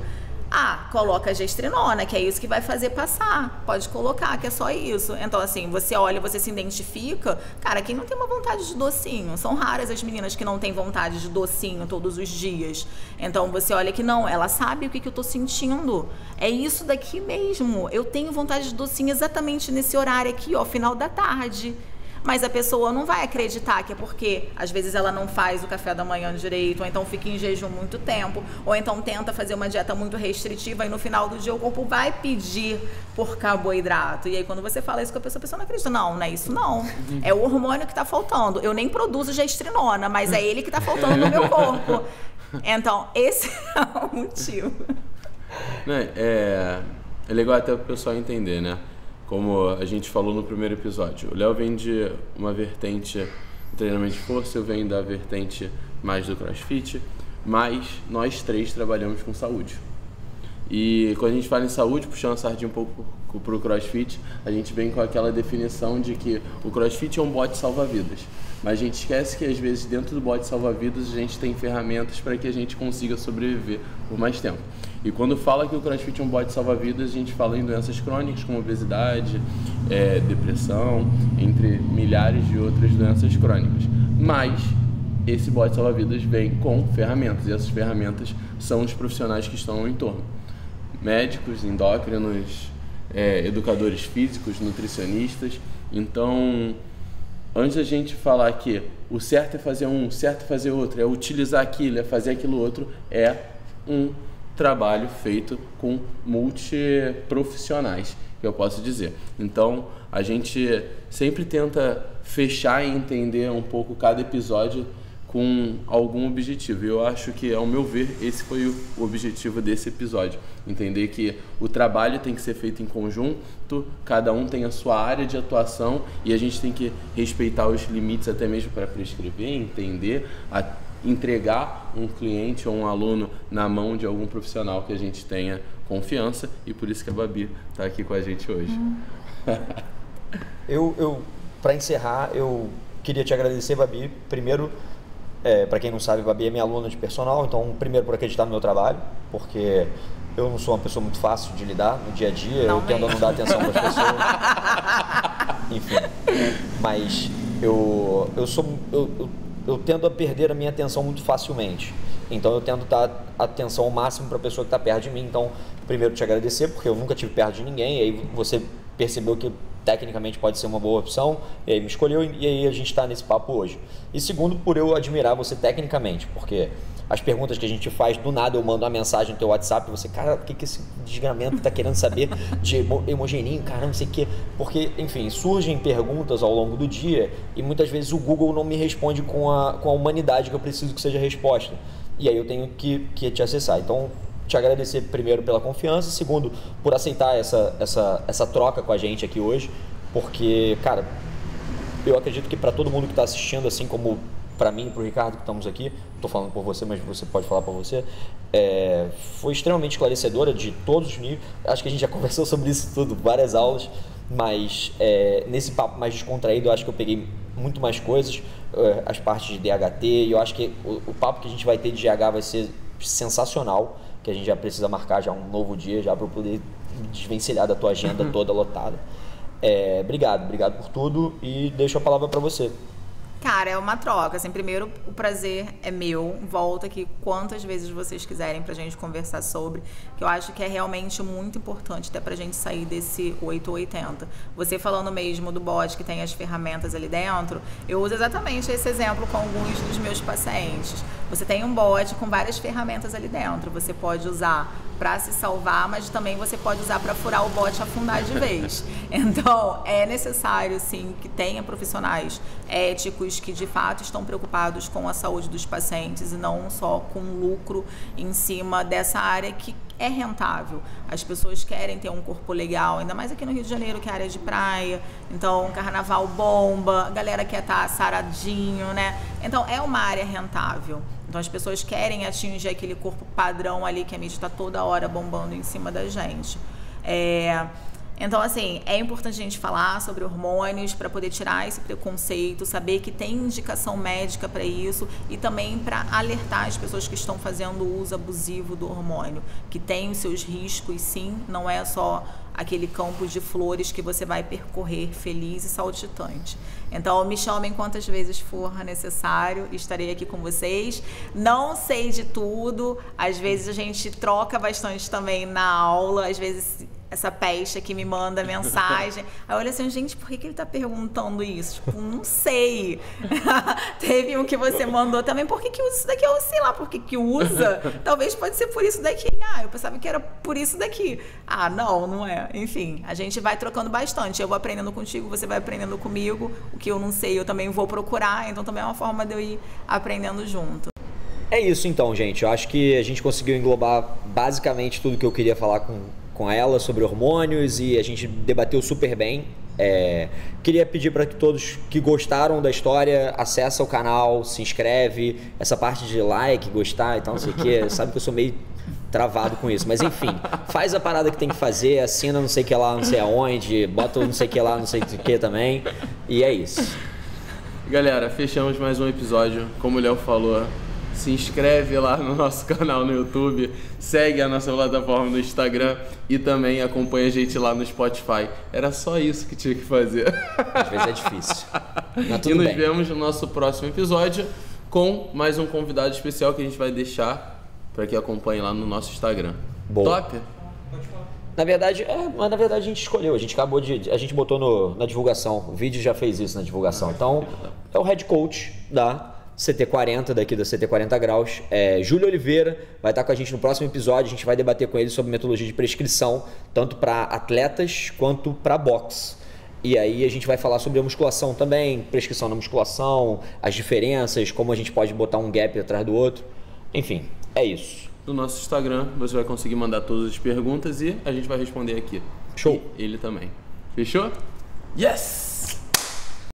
coloca gestrinona, que é isso que vai fazer passar. Pode colocar, que é só isso. Então, assim, você olha, você se identifica. Cara, quem não tem uma vontade de docinho? São raras as meninas que não têm vontade de docinho todos os dias. Então, você olha que não, ela sabe o que eu tô sentindo. É isso daqui mesmo. Eu tenho vontade de docinho exatamente nesse horário aqui, ó, final da tarde. Mas a pessoa não vai acreditar que é porque, às vezes, ela não faz o café da manhã direito, ou então fica em jejum muito tempo, ou então tenta fazer uma dieta muito restritiva e no final do dia o corpo vai pedir por carboidrato. E aí, quando você fala isso com a pessoa não acredita. Não é isso não. É o hormônio que tá faltando. Eu nem produzo gestrinona, mas é ele que tá faltando no meu corpo. Então, esse é o motivo. É legal até o pessoal entender, né? Como a gente falou no primeiro episódio, o Léo vem de uma vertente de treinamento de força, eu venho da vertente mais do CrossFit, mas nós três trabalhamos com saúde. E quando a gente fala em saúde, puxando a sardinha um pouco para o CrossFit, a gente vem com aquela definição de que o CrossFit é um bote salva-vidas. Mas a gente esquece que às vezes dentro do bote salva-vidas a gente tem ferramentas para que a gente consiga sobreviver por mais tempo. E quando fala que o CrossFit é um bote salva-vidas, a gente fala em doenças crônicas como obesidade, depressão, entre milhares de outras doenças crônicas. Mas esse bote salva-vidas vem com ferramentas, e essas ferramentas são os profissionais que estão ao entorno. Médicos, endócrinos, educadores físicos, nutricionistas. Então, antes da gente falar que o certo é fazer um, o certo é fazer outro, é utilizar aquilo, é fazer aquilo outro, é um trabalho feito com multiprofissionais, que eu posso dizer. Então, a gente sempre tenta fechar e entender um pouco cada episódio com algum objetivo. Eu acho que, ao meu ver, esse foi o objetivo desse episódio. Entender que o trabalho tem que ser feito em conjunto, cada um tem a sua área de atuação e a gente tem que respeitar os limites até mesmo para prescrever, entender, entregar um cliente ou um aluno na mão de algum profissional que a gente tenha confiança, e por isso que a Babi está aqui com a gente hoje. Para encerrar, eu queria te agradecer, Babi. Primeiro, para quem não sabe, Babi é minha aluna de personal, então primeiro por acreditar no meu trabalho, porque eu não sou uma pessoa muito fácil de lidar no dia a dia, eu tendo a não dar atenção para as pessoas. Enfim, mas eu tendo a perder a minha atenção muito facilmente. Então eu tento dar atenção ao máximo para a pessoa que está perto de mim. Então, primeiro te agradecer, porque eu nunca estive perto de ninguém, e aí você percebeu que tecnicamente pode ser uma boa opção, e aí me escolheu, e aí a gente está nesse papo hoje. E segundo, por eu admirar você tecnicamente, porque as perguntas que a gente faz, do nada eu mando uma mensagem no teu WhatsApp e você, cara, o que esse desgramento está querendo saber de hemogeninho, cara, não sei o quê. Porque, enfim, surgem perguntas ao longo do dia e muitas vezes o Google não me responde com a humanidade que eu preciso que seja resposta. E aí eu tenho que te acessar. Então, te agradecer primeiro pela confiança, segundo, por aceitar essa troca com a gente aqui hoje, porque, cara, eu acredito que para todo mundo que está assistindo, assim como para mim e para o Ricardo que estamos aqui, estou falando por você, mas você pode falar por você, foi extremamente esclarecedora de todos os níveis. Acho que a gente já conversou sobre isso tudo, várias aulas, mas nesse papo mais descontraído, eu acho que eu peguei muito mais coisas, as partes de DHT, e eu acho que o papo que a gente vai ter de GH vai ser sensacional, que a gente já precisa marcar já um novo dia, já para eu poder desvencilhar da tua agenda toda lotada. Obrigado por tudo, e deixo a palavra para você. Cara, é uma troca. Assim, primeiro, o prazer é meu. Volta aqui quantas vezes vocês quiserem pra gente conversar sobre, que eu acho que é realmente muito importante até pra gente sair desse 880. Você falando mesmo do bot que tem as ferramentas ali dentro, eu uso exatamente esse exemplo com alguns dos meus pacientes. Você tem um bot com várias ferramentas ali dentro. Você pode usar para se salvar, mas também você pode usar para furar o bot e afundar de vez. Então, é necessário, sim, que tenha profissionais éticos que, de fato, estão preocupados com a saúde dos pacientes e não só com lucro em cima dessa área que é rentável. As pessoas querem ter um corpo legal, ainda mais aqui no Rio de Janeiro, que é área de praia. Então, carnaval bomba, a galera quer estar saradinho, né? Então, é uma área rentável. Então, as pessoas querem atingir aquele corpo padrão ali que a mídia está toda hora bombando em cima da gente. Então, assim, é importante a gente falar sobre hormônios para poder tirar esse preconceito, saber que tem indicação médica para isso e também para alertar as pessoas que estão fazendo uso abusivo do hormônio, que tem os seus riscos, sim, não é só aquele campo de flores que você vai percorrer feliz e saltitante. Então, me chamem quantas vezes for necessário, estarei aqui com vocês. Não sei de tudo, às vezes a gente troca bastante também na aula, às vezes essa peste que me manda mensagem. Aí eu olho assim, gente, por que ele tá perguntando isso? Tipo, não sei. Teve um que você mandou também, por que usa isso daqui? Eu sei lá por que usa. Talvez pode ser por isso daqui. Ah, eu pensava que era por isso daqui. Ah, não é. Enfim, a gente vai trocando bastante. Eu vou aprendendo contigo, você vai aprendendo comigo. O que eu não sei, eu também vou procurar. Então também é uma forma de eu ir aprendendo junto. É isso então, gente. Eu acho que a gente conseguiu englobar basicamente tudo que eu queria falar com ela sobre hormônios e a gente debateu super bem. Queria pedir para que todos que gostaram da história acessa o canal, se inscreve, essa parte de like, gostar e tal, não sei o que, sabe que eu sou meio travado com isso, mas enfim, faz a parada que tem que fazer, assina não sei o que lá, não sei aonde, bota não sei o que lá, não sei o que também, e é isso. Galera, fechamos mais um episódio, como o Léo falou. Se inscreve lá no nosso canal no YouTube, segue a nossa plataforma no Instagram e também acompanha a gente lá no Spotify. Era só isso que tinha que fazer. Às vezes é difícil. Mas tudo e nos bem. vemos no nosso próximo episódio com mais um convidado especial que a gente vai deixar para que acompanhe lá no nosso Instagram. Boa. Top? Na verdade, a gente escolheu, a gente botou na divulgação, o vídeo já fez isso na divulgação. Então, é o head coach da CT40, daqui da CT40 Graus, Júlio Oliveira, vai estar com a gente no próximo episódio. A gente vai debater com ele sobre metodologia de prescrição, tanto para atletas quanto para boxe. E aí a gente vai falar sobre a musculação também, prescrição na musculação, as diferenças, como a gente pode botar um gap atrás do outro. Enfim, é isso. No nosso Instagram você vai conseguir mandar todas as perguntas e a gente vai responder aqui. Show! E ele também. Fechou? Yes!